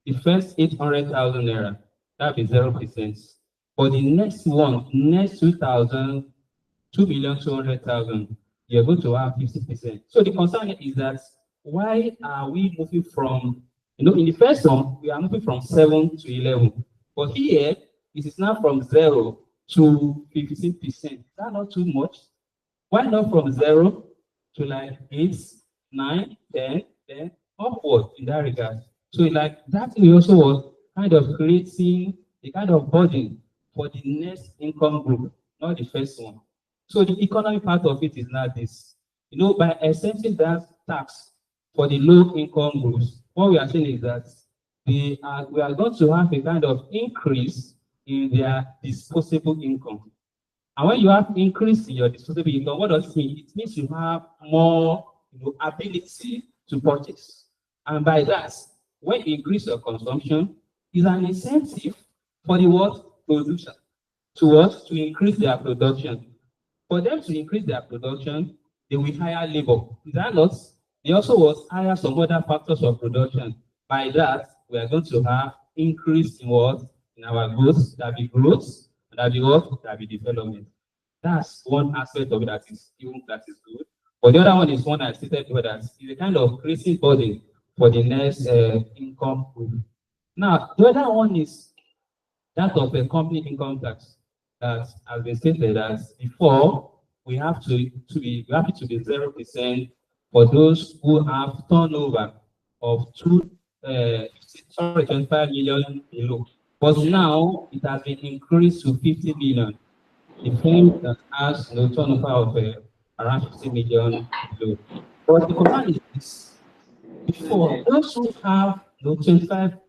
the first 800,000 naira, that will be 0%. For the next one, next 2,200,000, you're going to have 50%. So the concern is that why are we moving from, in the first one, we are moving from 7 to 11. But here, it is now from 0 to 15%. That's not too much. Why not from 0 to like 8, 9, 10, upward in that regard? So like that we also was kind of creating a kind of burden for the next income group, not the first one. So the economic part of it is not this. By accepting that tax for the low income groups, what we are saying is that we are going to have a kind of increase in their disposable income. And when you have increase in your disposable income, what does it mean? It means you have more ability to purchase. And by that, when you increase your consumption, is an incentive for the producer to increase their production. For them to increase their production, they will hire labor. Is that not? They also hire some other factors of production. By that, we are going to have increase in in our growth, that be growth, that be that be development. That's one aspect of it that is good. But the other one is one I stated before, that is a kind of increasing burden for the next income group. Now, the other one is that of a company income tax. that has been stated that before we have to be 0% for those who have turnover of 25 million below. But now it has been increased to 50 million. The firm that has no turnover of around 50 million below. But the concern is this: before those who have no 25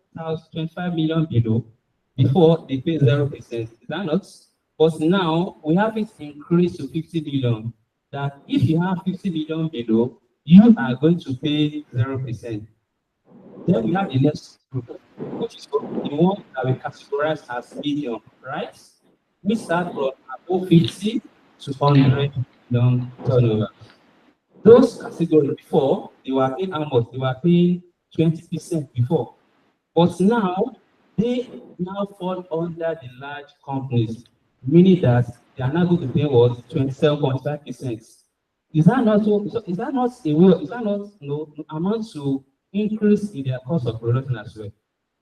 million below, before they pay 0%. Is that not? But now we have it increased to 50 million. That if you have 50 million below, you are going to pay 0%. Then we have the next group, which is the one that we categorize as medium, right? We start from above 50 to 100 million turnover. Those categories before, they were paying how much? They were paying 20% before. But now, they now fall under the large companies, meaning that they are now going to pay what? 27.5%. Is that not so? Is that not a will? Is that not amount to increase in their cost of production as well?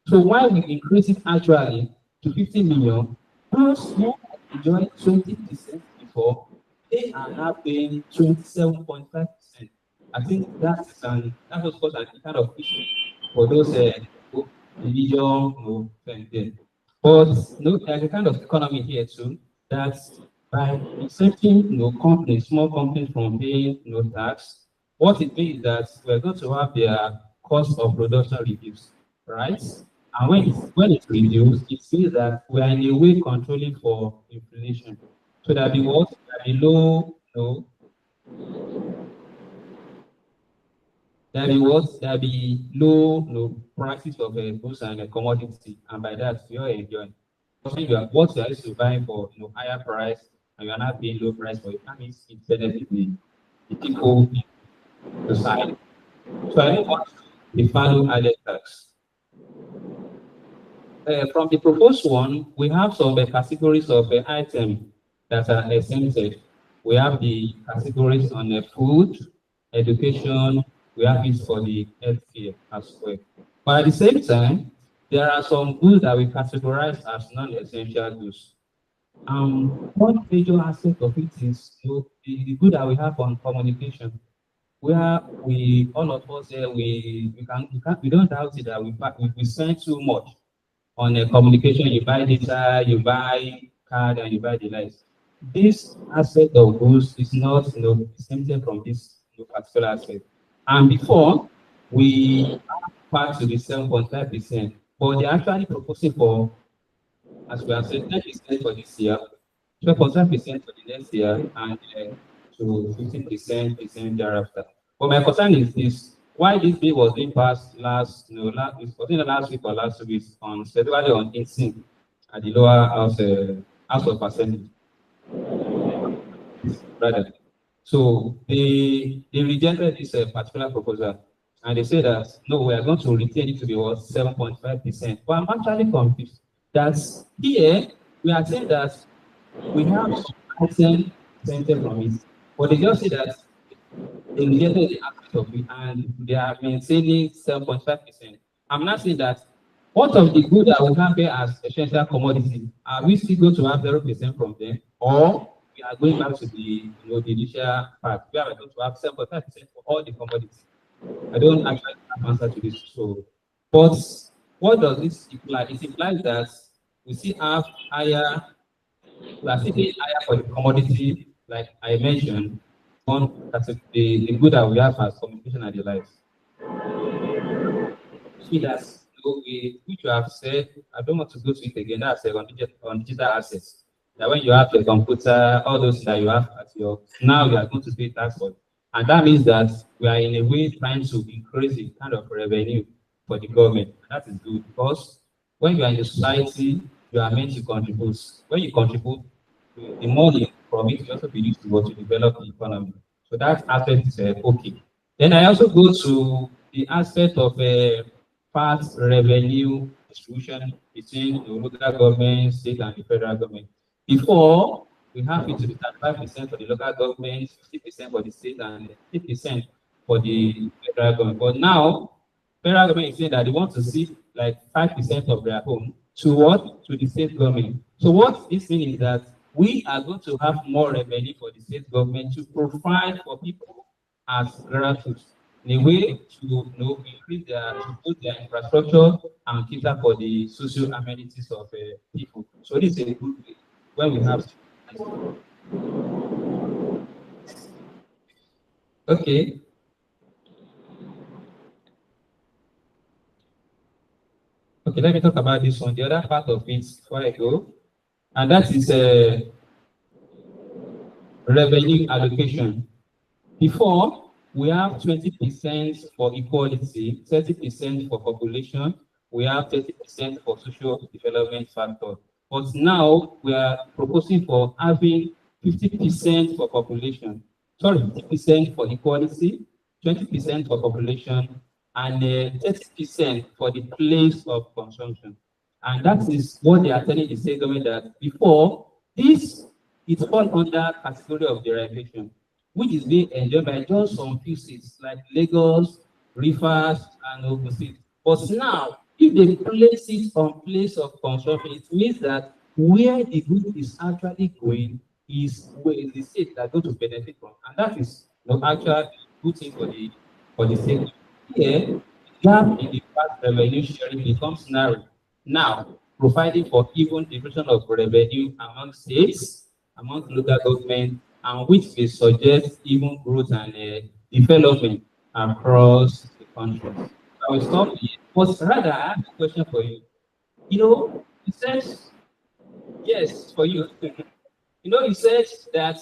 So why we increase it actually to 50 million, those who enjoy 20% before, they are now paying 27.5%. I think that was called a kind of issue for those religion there. But there's a kind of economy here too that by exempting companies, small companies from paying tax, what it means is that we're going to have their cost of production reduced, right? And when it's reduced, it means that we are in a way controlling for inflation. So that be what? There be low, there be what? There be low, prices of goods and commodity, and by that you're enjoying. So what you are used to buying for higher price, and you are not paying low price for it, that means it benefits the people in the society. So I don't want the value added tax. From the proposed one, we have some categories of items that are exempted. We have the categories on food, education, we have it for the healthcare as well. But at the same time, there are some goods that we categorize as non-essential goods. One major aspect of it is the good that we have on communication, where we all of us here we don't doubt it that we spend too much on communication. You buy data, you buy card, and you buy the likes. This aspect of goods is not exempted from this particular aspect. And before we part to the 7.5%, but they're actually proposing for, as we have said, 10% for this year, 12.5% for the next year, and to 15% thereafter. But my concern is this: why this bill was being passed last week or last 2 weeks on February 18th at the lower house of assembly. Rather. So they rejected this particular proposal, and they said that no, we are going to retain it to be what 7.5%. But I'm actually confused. That's here we are saying that we have some item exempted from it, but they just say that they rejected the aspect of it and they are maintaining 7.5%. I'm not saying that what of the good that we have here as essential commodity, are we still going to have 0% from them, or we are going back to the the initial part where we're going to have 7.5% for all the commodities? I don't actually have an answer to this. So, but what does this imply? It implies that we still have higher, we are still paying higher for the commodity, like I mentioned, on the good that we have as communication and the likes. See that which you have said, I don't want to go to it again. That's on digital assets. That when you have the computer, all those that you have at your now you are going to pay tax for it. And that means that we are in a way trying to increase the kind of revenue for the government. And that is good because when you are in a society, you are meant to contribute. When you contribute, the money from it will also be used to develop the economy. So that aspect is okay. Then I also go to the aspect of past revenue distribution between the local government, state, and the federal government. Before, we have it to be 35% for the local government, 50% for the state, and 50% for the federal government. But now, federal government is saying that they want to see like 5% of their own to what? To the state government. So what this means is that we are going to have more revenue for the state government to provide for people as grassroots in a way to increase to put their infrastructure and cater for the social amenities of people. So this is a good way when we have. Okay. Okay, let me talk about this one. The other part of it before I go, and that is revenue allocation. Before, we have 20% for equality, 30% for population, we have 30% for social development factor. But now we are proposing for having 50% for population, sorry, 50% for equality, 20% for population, and 30% for the place of consumption. And that is what they are telling the state government that before, this is all under category of derivation, which is being enjoyed by just some few states like Lagos, Rivers, and Ogun State. But now, if they place it on place of consumption, it means that where the good is actually going is where the state that going to benefit from, and that is actually good thing for the state. Here, gap in the past revenue sharing becomes narrow. Now, providing for even division of revenue among states, among local government, and which may suggest even growth and development across the country. I will stop here. But rather, I have a question for you. It says, yes, for you. It says that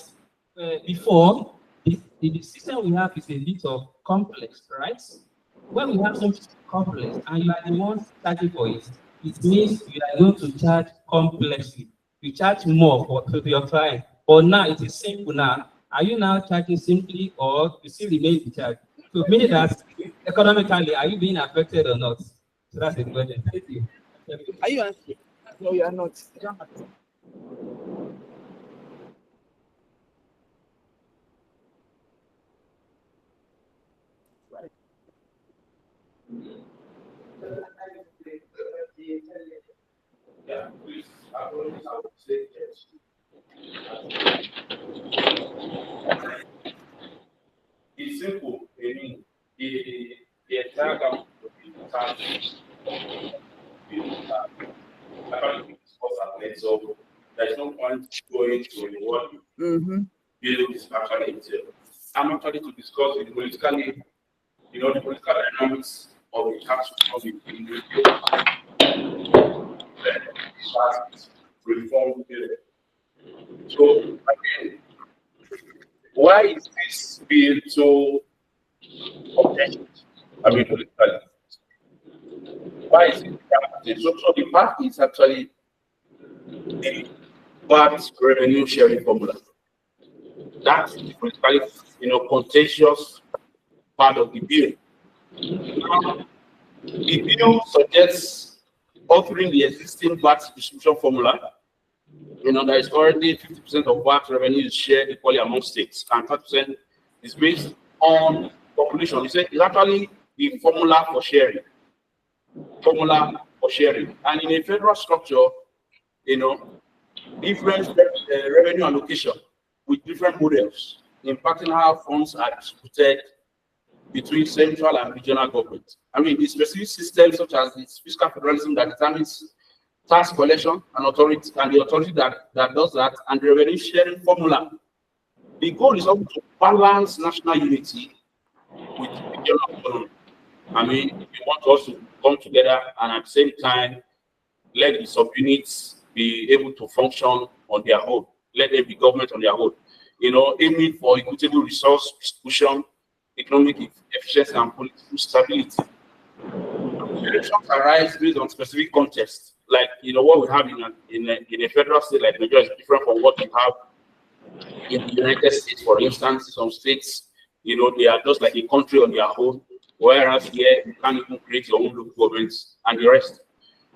before, the system we have is a bit of complex, right? When we have something complex and you are the one charging for it, it means you are going to charge complexly. You charge more to your client. But now it is simple now. Are you now charging simply or you still remain in charge? So meaning that economically, are you being affected or not? So that's the question. Thank you. Are you answering? No, you are not. Yeah, please, I would say yes. It's simple. I mean, the entire government will be tasked so there's no point going to reward you. Building this actually itself. I'm actually to discuss it politically, the political dynamics of the tax reform bill. So again, why is this bill so objective? I mean, politically. Why is it? So the party is actually the VAT revenue sharing formula. That's the politically, contentious part of the bill. Now, the bill suggests altering the existing VAT distribution formula. There is already 50% of VAT revenue is shared equally among states, and 30% is based on population. It's actually the formula for sharing. And in a federal structure, different revenue allocation with different models impacting how funds are distributed between central and regional government. I mean, the specific systems such as the fiscal federalism that determines tax collection and authority, and the authority that does that, and the revenue sharing formula. The goal is also to balance national unity with regional autonomy. I mean, we want us to come together and at the same time let the subunits be able to function on their own. Let them be government on their own. Aiming for equitable resource distribution, economic efficiency, and political stability. Elections arise based on specific context, like what we have in a federal state like Nigeria is different from what we have in the United States. For instance, some states, they are just like a country on their own, whereas here you can't even create your own local governments and the rest.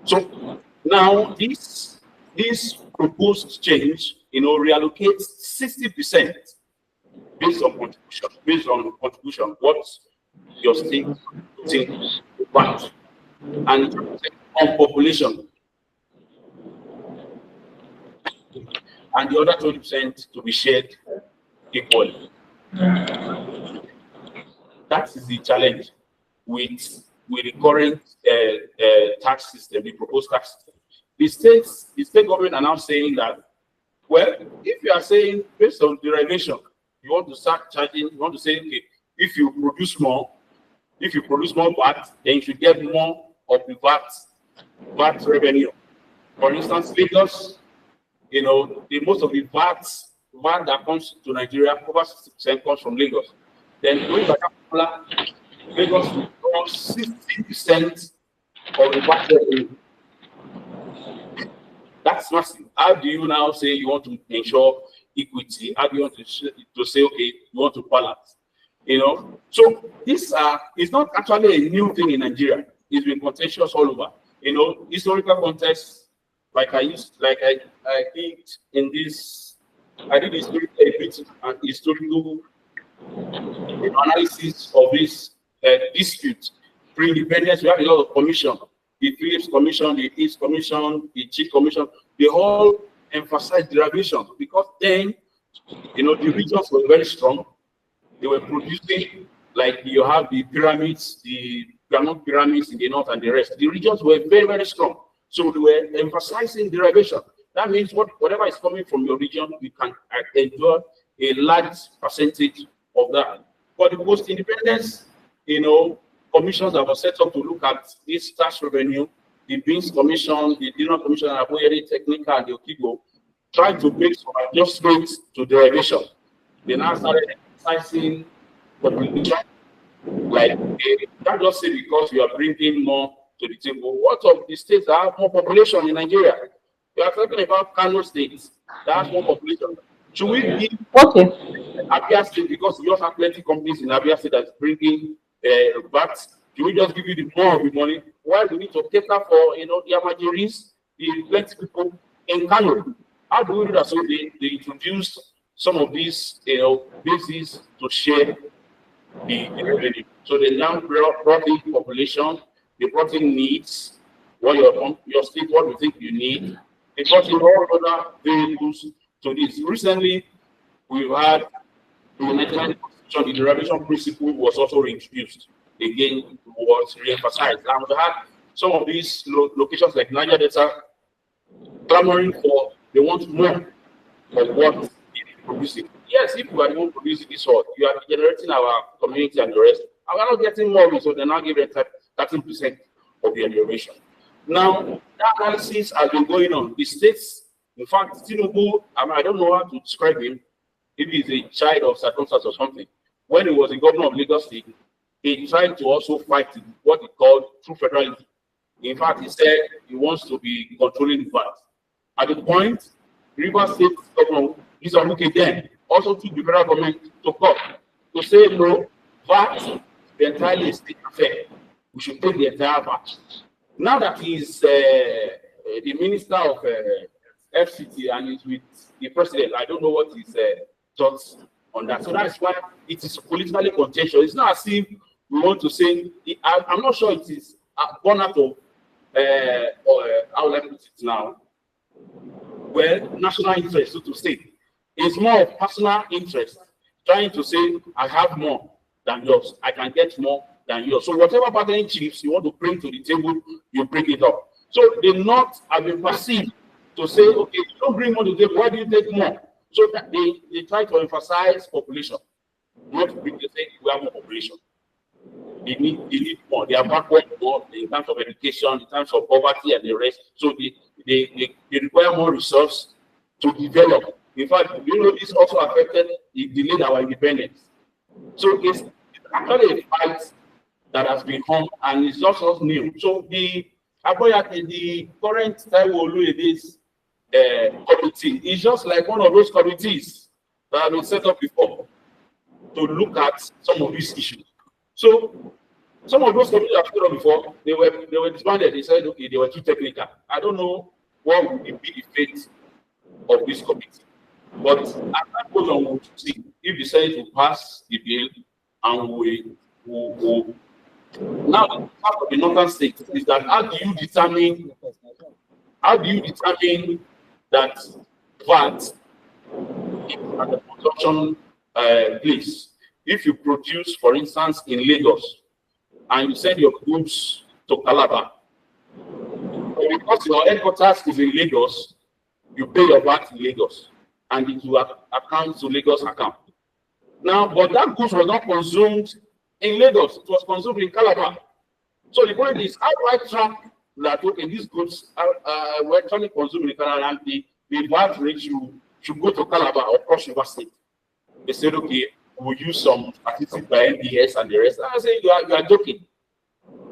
So now this proposed change, reallocates 60% based on contribution, what your state thinks about, and on population. and the other 20% to be shared equally. That is the challenge with the current tax system, the proposed tax system. The state government are now saying that, well, if you are saying based on derivation, you want to start charging, you want to say, okay, if you produce more VAT, then you should get more of the VAT revenue. For instance, Lagos, you know, most of the VAT that comes to Nigeria, over 60% comes from Lagos. Then going by that formula, Lagos will draw 60% of the VAT revenue. That's massive. How do you now say you want to ensure equity? How do you want to say, okay, you want to balance? You know, so this is not actually a new thing in Nigeria. It's been contentious all over. You know, historical context, like I did in this, I did historical analysis of this dispute. Pre-independence, we have a lot of commission. The Phillips Commission, the East Commission, the Chief Commission, they all emphasize derivation because then, you know, the regions were very strong. They were producing, like you have the pyramids, the granite pyramids in the north and the rest. The regions were very, very strong. So they were emphasizing derivation. That means whatever is coming from your region, you can enjoy a large percentage of that. For the post-independence, you know, commissions that were set up to look at this tax revenue, the Beans Commission, the Dinner Commission, the Technical, and the Okigo, tried to make some adjustments to derivation. They now started emphasizing population, like they can't just say because you are bringing more to the table. What of the states that have more population in Nigeria? We are talking about Kano states that have more population. Should we give Abia State, because we also have plenty of companies in Abia State that's bringing but do we just give you the more of the money? Why do we need to cater for, you know, the Amajiris, the plenty people in Kano? How do we do that? So they introduced some of these, you know, bases to share the revenue. So they now brought in population, they brought in needs, what your state, what you think you need. They brought in all other variables to this. Recently, we've had the derivation principle was also reintroduced. Again, was re-emphasized. And we had some of these locations like Niger Delta clamoring for, they want more of what is producing. Yes, if you are the one producing this oil, you are generating our community and the rest. And we are not getting more of it, so they now give them 13% of the generation. Now, that analysis has been going on. The states, in fact, Tinubu, I don't know how to describe him, if he's a child of circumstance or something. When he was the governor of Lagos State, he tried to also fight what he called true federalism. In fact, he said he wants to be controlling the VAT. At the point, Rivers State governor, Mr. then also took the federal government to court to say, no, VAT, the entirely state affair. We should take the entire VAT. Now that he's the minister of FCT and he's with the president, I don't know what his thoughts on that. So that's why it is politically contentious. It's not as if we want to say, I'm not sure it is born out of, how will I put it now? Well, national interest, so to say. It's more of personal interest, trying to say, I have more than yours. I can get more than yours. So whatever bargaining chips you want to bring to the table, you bring it up. So the North have been perceived to say, okay, you don't bring more to the table, why do you take more? So that they try to emphasize population, not to bring the say we have more population. They need more. They are backward more in terms of education, in terms of poverty and the rest. So they require more resources to develop. In fact, you know, this also affected, it delayed our independence. So it's actually a fight that has been on and it's not so new. So the current Taiwo Oluyede's committee is just like one of those committees that have been set up before to look at some of these issues. So some of those committees I've set up before, they were disbanded. They said, okay, they were too technical. I don't know what would be the fate of this committee. But as that goes on, we'll see if they decide to pass the bill and we now the part of the northern state is that how do you determine that VAT at the production place. If you produce, for instance, in Lagos, and you send your goods to Calabar, because your headquarters is in Lagos, you pay your VAT in Lagos, and it will account to Lagos account. Now, but that goods was not consumed in Lagos, it was consumed in Calabar. So the point is, how do I track that, okay, these goods were actually consumed in Calabar, and the VAT rate should go to Calabar or Cross River State? They said, okay, we'll use some statistics by NDS and the rest. I say, you are joking.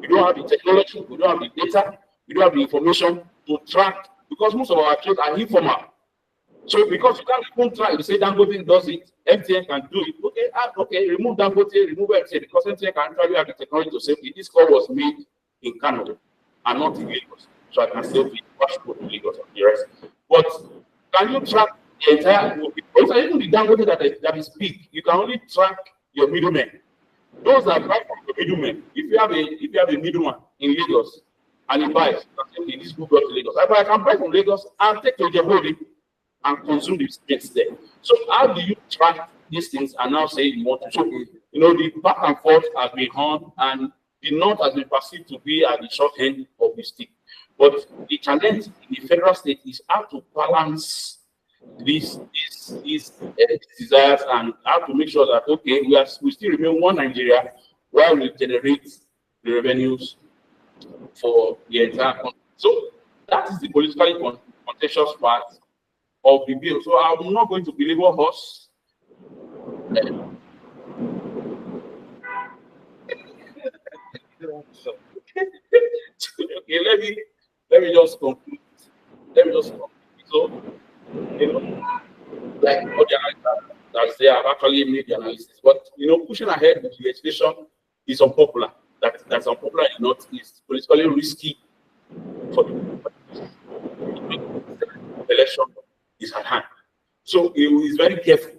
You don't have the technology, you don't have the data, you don't have the information to track, because most of our trades are informal. So because you can't even try, you say Dangote does it, MTN can do it. Okay, okay, remove Dangote, remove MTN, because MTN can actually have the technology to say, okay, this call was made in Kano and not in Lagos. So I can say, okay, passport in Lagos and the rest. But can you track the entire, also even the Dangote that is big, you can only track your middlemen. Those are right from the middlemen. If you have a middleman in Lagos and he buys, okay, this book goes to Lagos. I can buy from Lagos and take to Djibouti and consume the space there. So how do you track these things and now say you want to? So, you know, the back and forth has been on, and the north has been perceived to be at the short end of the stick. But the challenge in the federal state is how to balance these desires and how to make sure that, okay, we still remain one Nigeria while we generate the revenues for the entire country. So that is the politically contentious part of the bill. So I'm not going to belabor horse. Okay, let me just conclude. So, you know, like all the analysts that they have actually made the analysis, but you know, pushing ahead with legislation is unpopular. That's unpopular in the Northeast, politically risky for the election is at hand. So he is very careful.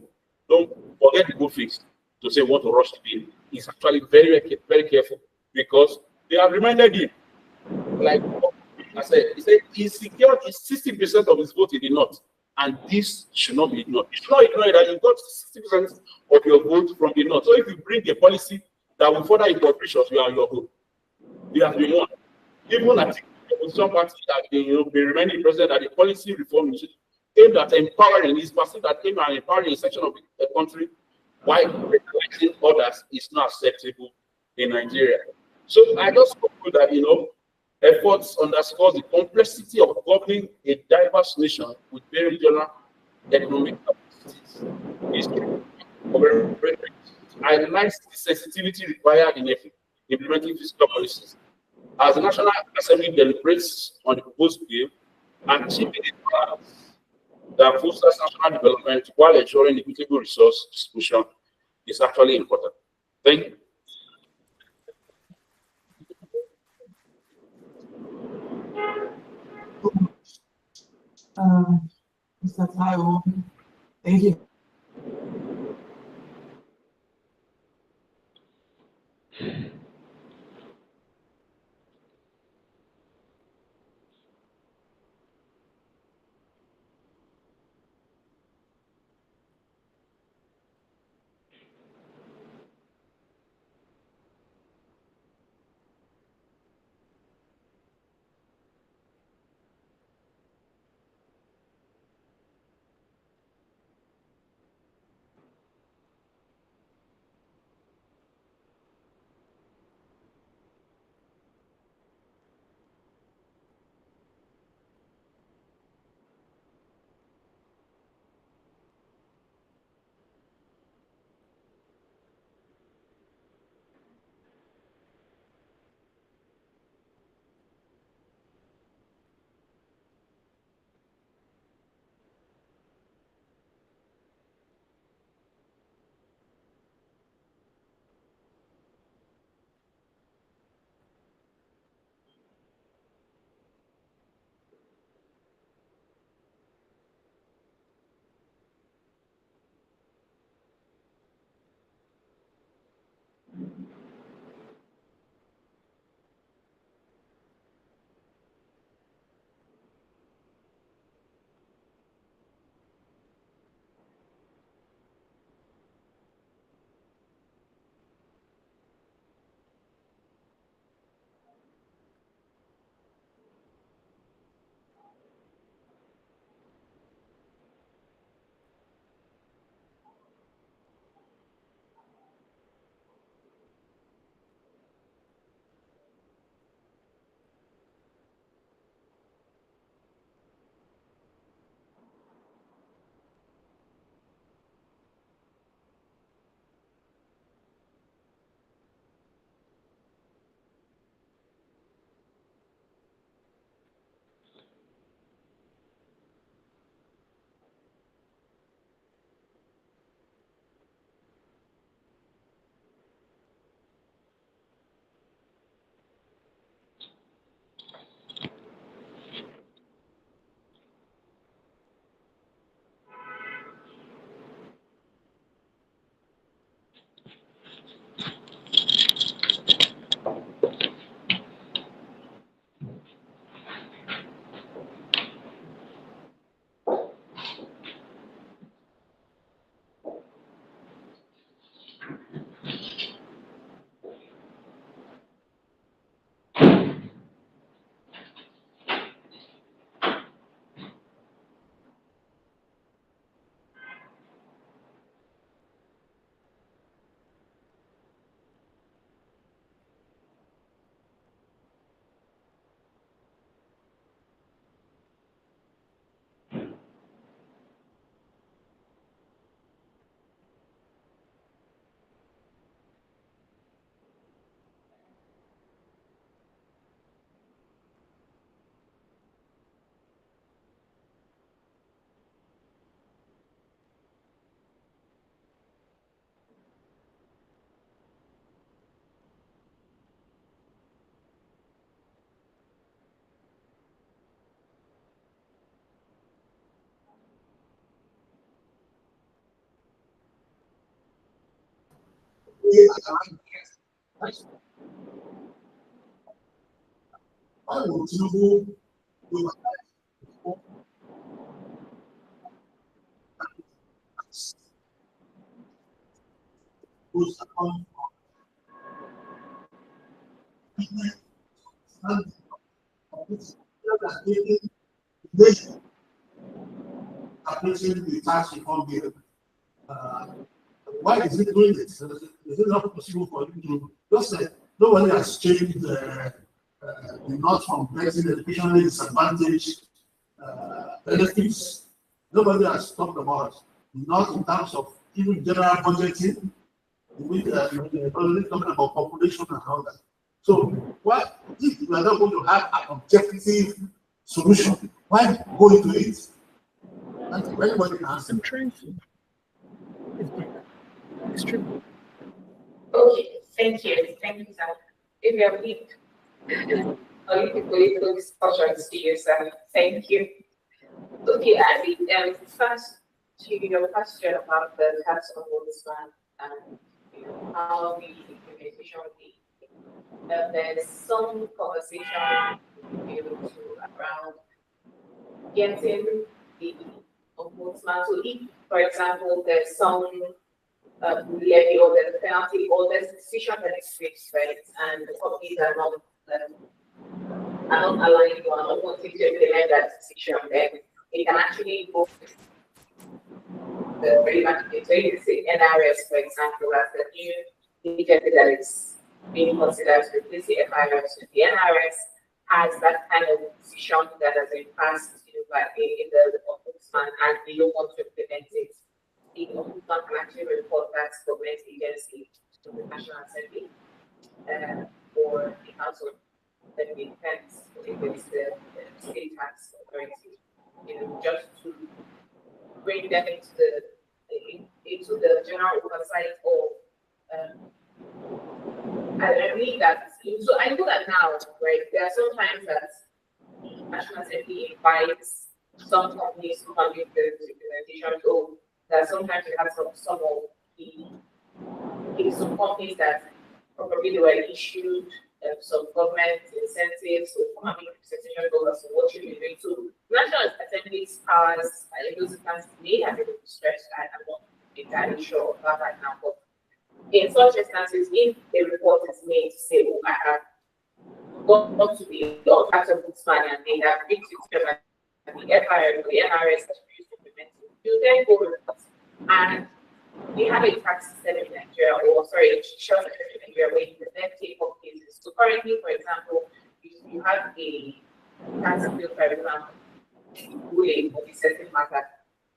Don't forget the good things to say want to rush the bill. He's actually very careful, because they have reminded him, like I said, he said he secured 60% of his vote in the north, and this should not be ignored. You should not ignore that you got 60% of your vote from the north. So if you bring a policy that will further incorporation, you are your vote. You have been won. Even at the opposition party that been reminding the president that the policy reform is aimed at empowering, is perceived that aimed at empowering a section of the country, while penalizing others is not acceptable in Nigeria. So I just conclude that efforts underscore the complexity of governing a diverse nation with very regional economic capacities. I realize the sensitivity required in implementing fiscal policies. As the National Assembly deliberates on the proposed bill, achieving a balance that fosters national development while ensuring equitable resource distribution is actually important. Thank you. Mr. Taiwo, thank you. Why would you do who's upon approaching the tax reform bill? Why is it doing this? Is it not possible for you to just like nobody has changed the not from placing educationally disadvantaged benefits? Nobody has talked about not in terms of even general budgeting. We only talking about population and all that. So why, if we are not going to have an objective solution, why go into it? And everybody can answer. I'm trying to. It's true. Okay, thank you. Thank you, sir. If you have any political discussions to you, sir, thank you. Okay, I think first to your question about the tax ombudsman and how the implementation will be. There's some conversation around getting the ombudsman. So if, for example, there's some levy or there's a penalty or there's a decision that is fixed, right, and the companies are not allowing you or not wanting to implement that decision, then it can actually go the relevant agency, NRS, for example, as the new agency that is being considered to replace the FIRS. The NRS has that kind of decision that has been passed by in the ombudsman, and they don't want to implement it. The ombudsman can actually report that to the government agency, to the National Assembly, or the council that depends if it's the state tax authority, just to bring them into the general oversight of. I believe that. So I know that now, right? There are some times that the National Assembly invites some companies to come into the implementation. So that sometimes you have some of some companies that probably they were issued some government incentives or coming presentation dollars for what you're doing. So National Assembly's powers, those plans may have been stretched. I'm not entirely sure about that now, but in such instances, if a report is made to say, oh, I have gone to the tax ombudsman and they have reached the NRS has refused to implement it, you then go report. And we have a tax system in Nigeria, or sorry, a short in Nigeria where you can then take up cases. So currently, for example, you have a tax appeal tribunal ruling on a certain matter,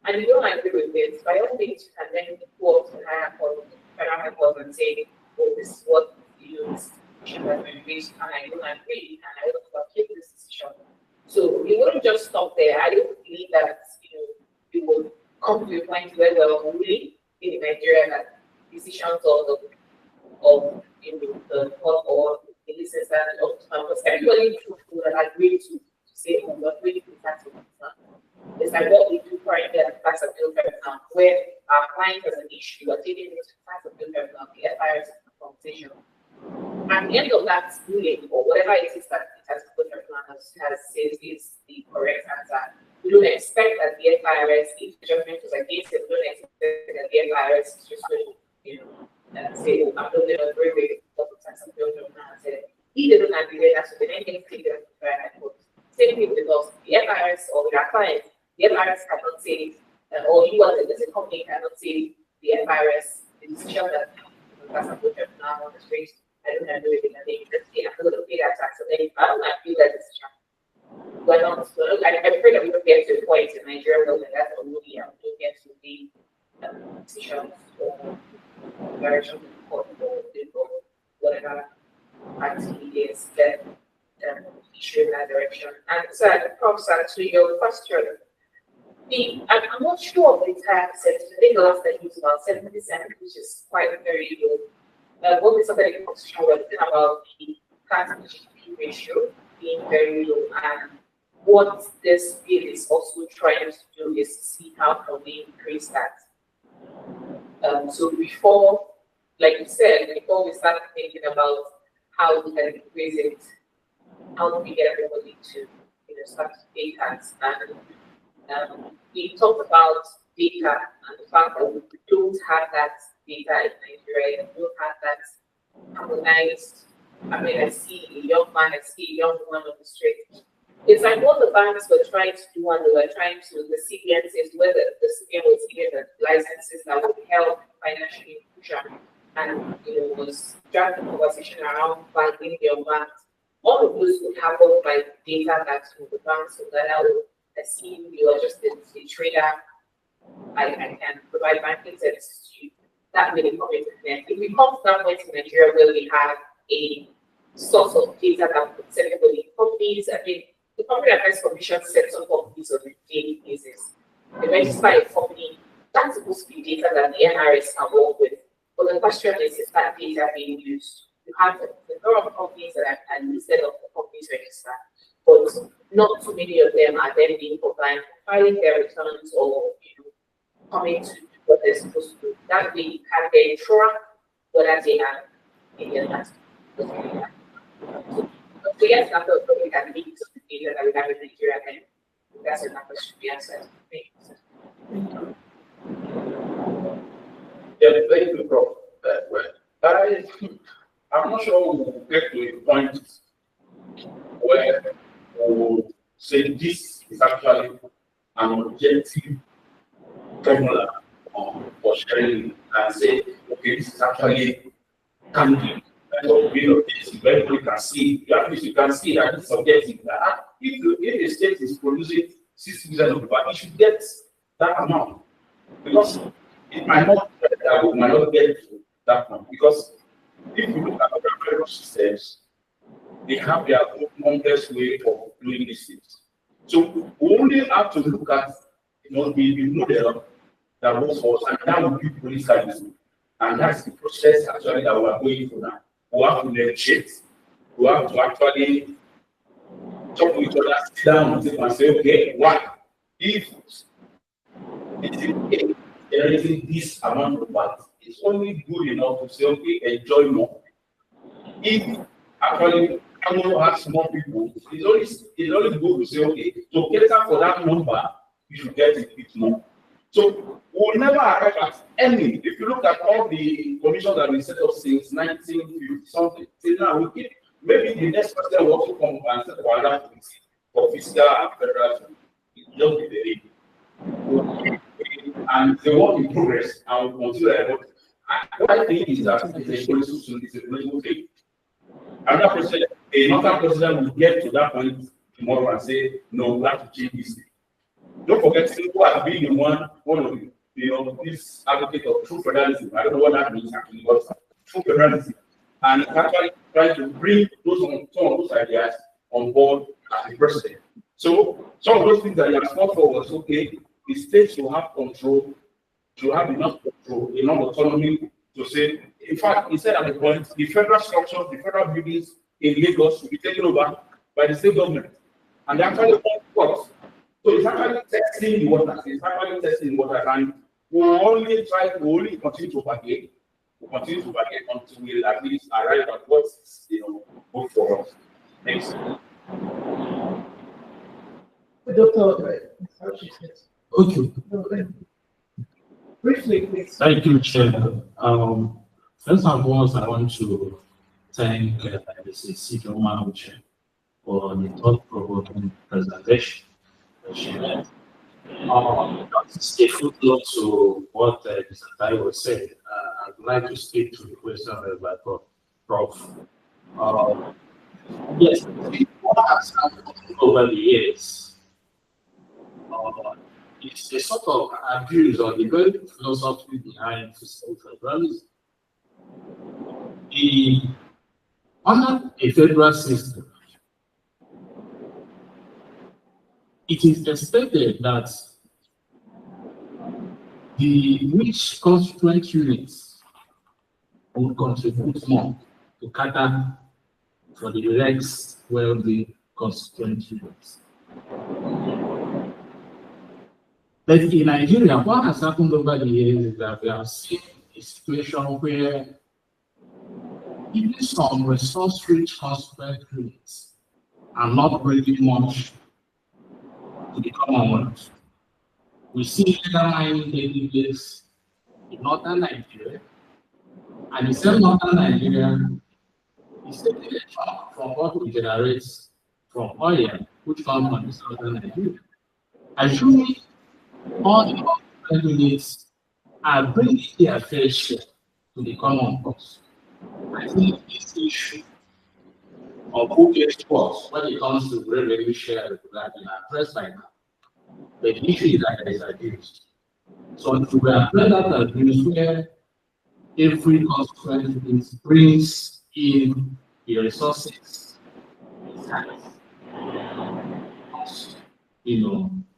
and you don't agree with it, by all means, you can then go up to the higher court, federal high court, and say, oh, this is what this decision has been reached, and I don't agree, and I want to appeal this decision. So you wouldn't just stop there. I don't believe that you will come to a point where there are really in Nigeria that decisions of the court or the instance that because everybody would agree to say, oh, we're really the tax ombudsman. It's like what we do currently at the tax appeal tribunal, where our client has an issue, we're taking it to the tax appeal tribunal, the FIRS conversation. At the end of that ruling, or whatever it is that the tax appeal tribunal has said is the correct answer, we don't expect that the FIRS, if the judgment was against it, we don't expect that the FIRS is just going to say, oh, I'm not going to agree with what the tax appeal tribunal said. If they don't agree with that, so then anything to the same thing with us, the FIRS or with our clients, the FIRS cannot say, or you as a company cannot say the FIRS, the decision that the tax appeal tribunal has raised, I don't agree with it, and they just say, I'm going to pay that tax, so then I don't agree with that decision. But I pray that we don't get to a point in Nigeria where that's a movie and we don't get to the decisions or direction of whatever activity is that issue in that direction. And so, Prof, to your question, I'm not sure of the entire percentage. I think the last time was about 70%, which is quite very low. What we somebody in constitution was about the tax to GDP ratio being very low, and what this bill is also trying to do is see how can we increase that. So before like you said, before we start thinking about how we can increase it, how do we get everybody to start to pay tax? And we talked about data and the fact that we don't have that data in Nigeria, we don't have that harmonized. I mean, I see a young man, I see a young woman on the street. It's like what the banks were trying to do, and they were trying to, the CBN says whether the CBN was given the licenses that would help financial inclusion, and was driving the conversation around banking your banks. All of those would happen by data that the banks will gather. I see you are just a trader. I can provide banking services to you. That may come into net. If we come to that point in Nigeria where we have a source of data that could set everybody companies, I mean, the Company Affairs Commission sets up companies on a daily basis. They register a company, that's supposed to be data that the NRS can work with. But the question is that data being used? You have the number of companies that are listed on the companies register, but not too many of them are then being compliant, filing their returns or coming to what they're supposed to do. That way you can then track whether they have any of that. So yes, that's a topic that leads to the data that we have in Nigeria, and that's enough question to be answered. Yeah, thank you, Prof. I'm not sure we'll get to a point where we'll say this is actually an objective formula for sharing and say, okay, this is actually candidate. When we can see, at least you can see that it's objective. If a state is producing 60% of the value, it should get that amount. Because it might not get to that amount. Because if you look at other federal systems, they have their own complex way of doing these things. So we only have to look at the model that works for us, and that will be police service. And that's the process actually that we are going through now. We have to negotiate. We have to actually talk to each other, sit down and say, okay, what if generating this amount of VAT, it's only good enough to say, okay, enjoy more. If actually someone has more people, it's only good to say, okay, to cater for that number, you should get a bit more. So we'll never arrive at any. If you look at all the commissions that we set up since 1950 something, till now we keep maybe the next person will also come and set up another policy for fiscal and federal. Just be the and the work in progress and we'll continue. What I think is that it's a political thing. Another president will get to that point tomorrow and say, no, we have to change this thing. Don't forget, who has been one of this advocate of true federalism. I don't know what that means actually, but true federalism. And actually trying to bring some of those ideas on board as the president. So some of those things that he has fought for was okay, the states will have control, to have enough control, enough autonomy to say, in fact, he said at the point, the federal structure, the federal buildings in Lagos will be taken over by the state government. And they actually work. So it's actually testing the waters. And we'll only continue to propagate. We'll continue to propagate until we at least arrive at what's good for us. Thanks. Okay. Briefly, please. Thank you, Chair. First and foremost, I want to thank Baciti Briefing for the thought-provoking presentation. Just a footnote to what Mr. Tai was saying. I'd like to speak to the question by Prof. Yes, what has happened over the years? It's a sort of abuse on the very philosophy behind fiscal federalism. Under a federal system, it is expected that the rich constituent units will contribute more to cater for the less wealthy constituent units. But in Nigeria, what has happened over the years is that we have seen a situation where even some resource-rich concentrate units are not bringing much to the Commonwealth. We see illegal mining taking place in northern Nigeria, and the same northern Nigeria is taking a chunk from what we generate from oil, which comes from the southern Nigeria. Assuming all the other units are bringing their fair share to the Commonwealth, I think this issue of who gets what when it comes to revenue share has been addressed by now. But the issue is that there is abuse. So if we address that abuse where every constituency brings in the resources,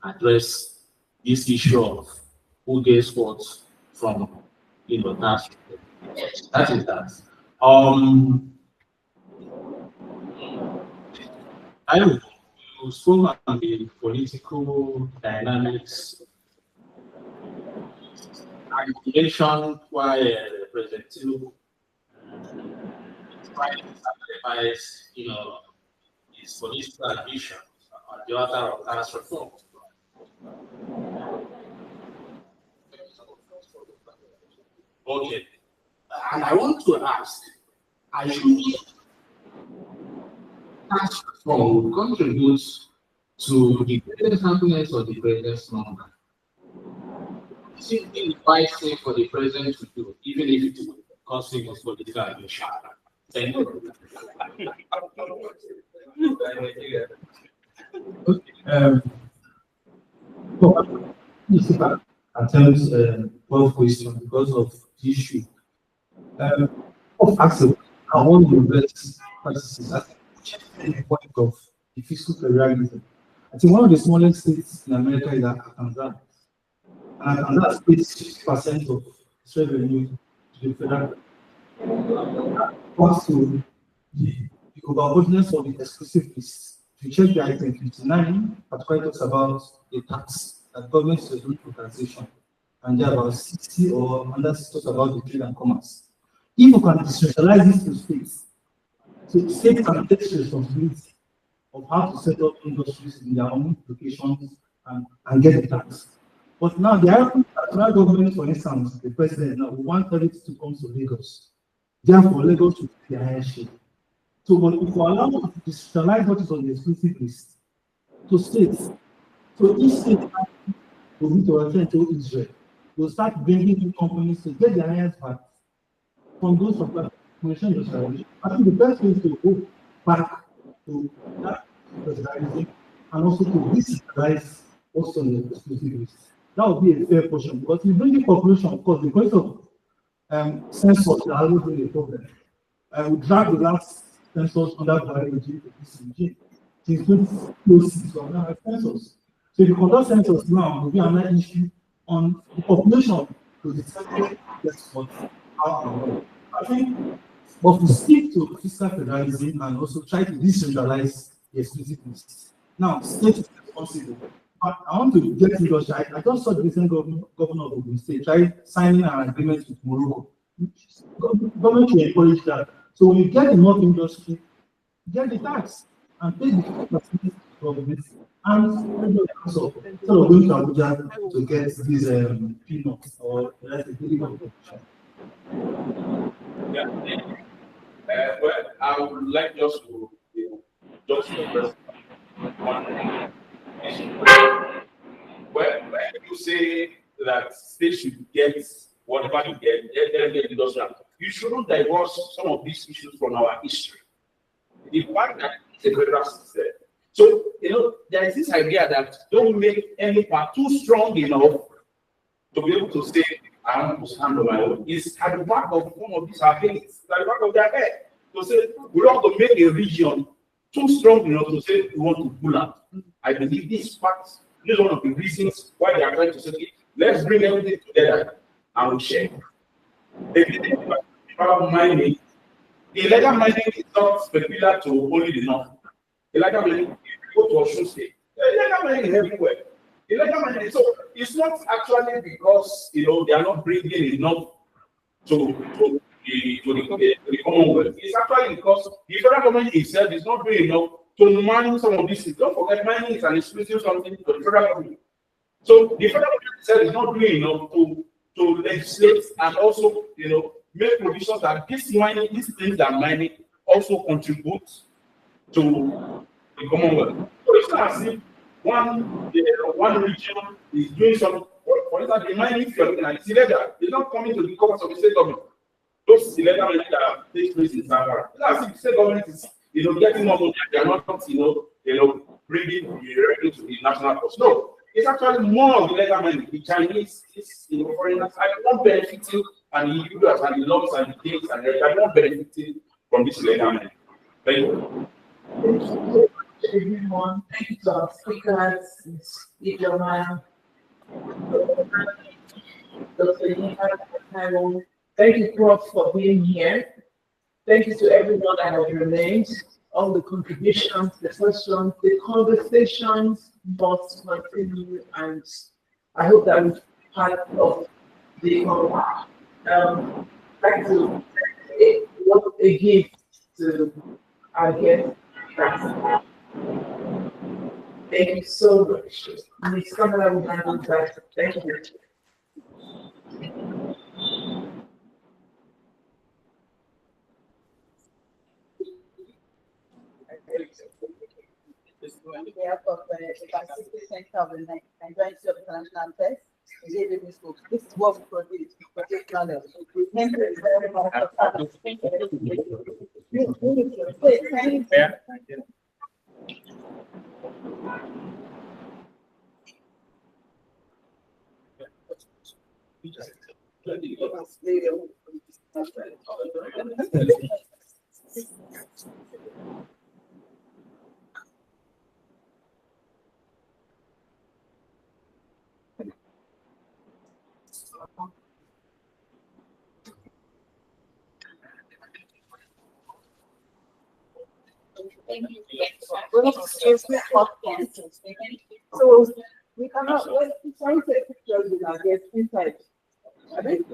address this issue of who gets what from that. That is that. You spoke on the political dynamics. I mentioned why President Tinubu trying to sacrifice, his political ambition on the altar of tax reform. Okay, and I want to ask, assuming tax reform will contribute to the greatest happiness or the greatest number, is it the right thing for the president to do, even if it will cost him his political ambition? Thank you. Attempts 12 questions because of the issue of access. I want to invest practices at the point of the fiscal federalism. I think one of the smallest states in America is Arkansas. And Arkansas pays 60% of its revenue to the federal. Also, the overburdeness of the exclusive list. If you check the item 59, particularly talks about the tax that government is doing for taxation, and there are about 60 or under talks about the trade and commerce. If you can decentralize this to states, so states can take responsibility of how to set up industries in their own locations and get the tax. But now the federal government, for instance, the president now want everything to come to Lagos. Therefore, Lagos should be the highest share. So, but if we allow to decentralize what is on the exclusive list to states, so each state will need to attend to Israel. They'll start bringing in companies to get their highest VAT from those of that commission. I think the best way is to go back to that federalism and also to decentralize what's on the exclusive list. That would be a fair portion because if you bring the population, of course, because of census, that always been a problem. We drag the last census under biology to this regime. Since 2006, we have now census. So if you conduct census now, will be another issue on the population to determine how. I think, but we stick to fiscal federalism and also try to decentralize the exclusive list. Now, state is responsible. But I want to get into I just saw the recent governor of the state try signing an agreement with Morocco. Government should encourage that. So when you get enough industry, get the tax and pay the 50% government and so going to Abuja to get these peanuts or well, I would like just to address one issue. Well, you say that states should get whatever you get industrial. You shouldn't divorce some of these issues from our history. The fact that it's a federal system. So, there is this idea that don't make any part too strong enough to be able to say, I want to stand on my own. It's at the back of one of these things, at the back of their head. To say, we don't want to make a region too strong enough to say we want to pull out. I believe this is one of the reasons why they are trying to say, let's bring everything together and we'll share. About mining, the illegal mining is not peculiar to only the north. Illegal mining, if you go to Osun State, illegal mining is everywhere. Illegal mining, so it's not actually because they are not bringing enough to the the Commonwealth. It's actually because the federal government itself is not doing enough to manage some of these things. Don't forget, mining is an exclusive something to the federal government. So the federal government itself is not doing enough to legislate and also, make provisions that these things that mining also contribute to the Commonwealth. So it's not as if one region is doing something. For instance, the mining, if you're looking at it's illegal. It's not coming to the coffers of the state government. Those illegal mining that takes place in Sahara. It's not as if the state government is, getting more money. They are not, bringing the revenue to the national cost. No, it's actually more of the illegal mining. The Chinese, foreigners are not benefiting, and the individuals and the laws and the things, and they are not benefiting from this illegal mining. Thank you. Everyone, thank you to our speakers, Ijoma, Dr. Yinka, thank you, Prof, for being here. Thank you to everyone that has remained, all the contributions, the questions, the conversations must continue, and I hope that we're part of the like to what a gift to our guests. Thank you so much. Ms. Kamala, we have that. Thank you. On behalf of the Baciti Center of the Nigerian Institute of International Affairs, this is what we produce. Thank you very much for participating. So we cannot wait to try to take pictures with our guests inside. I think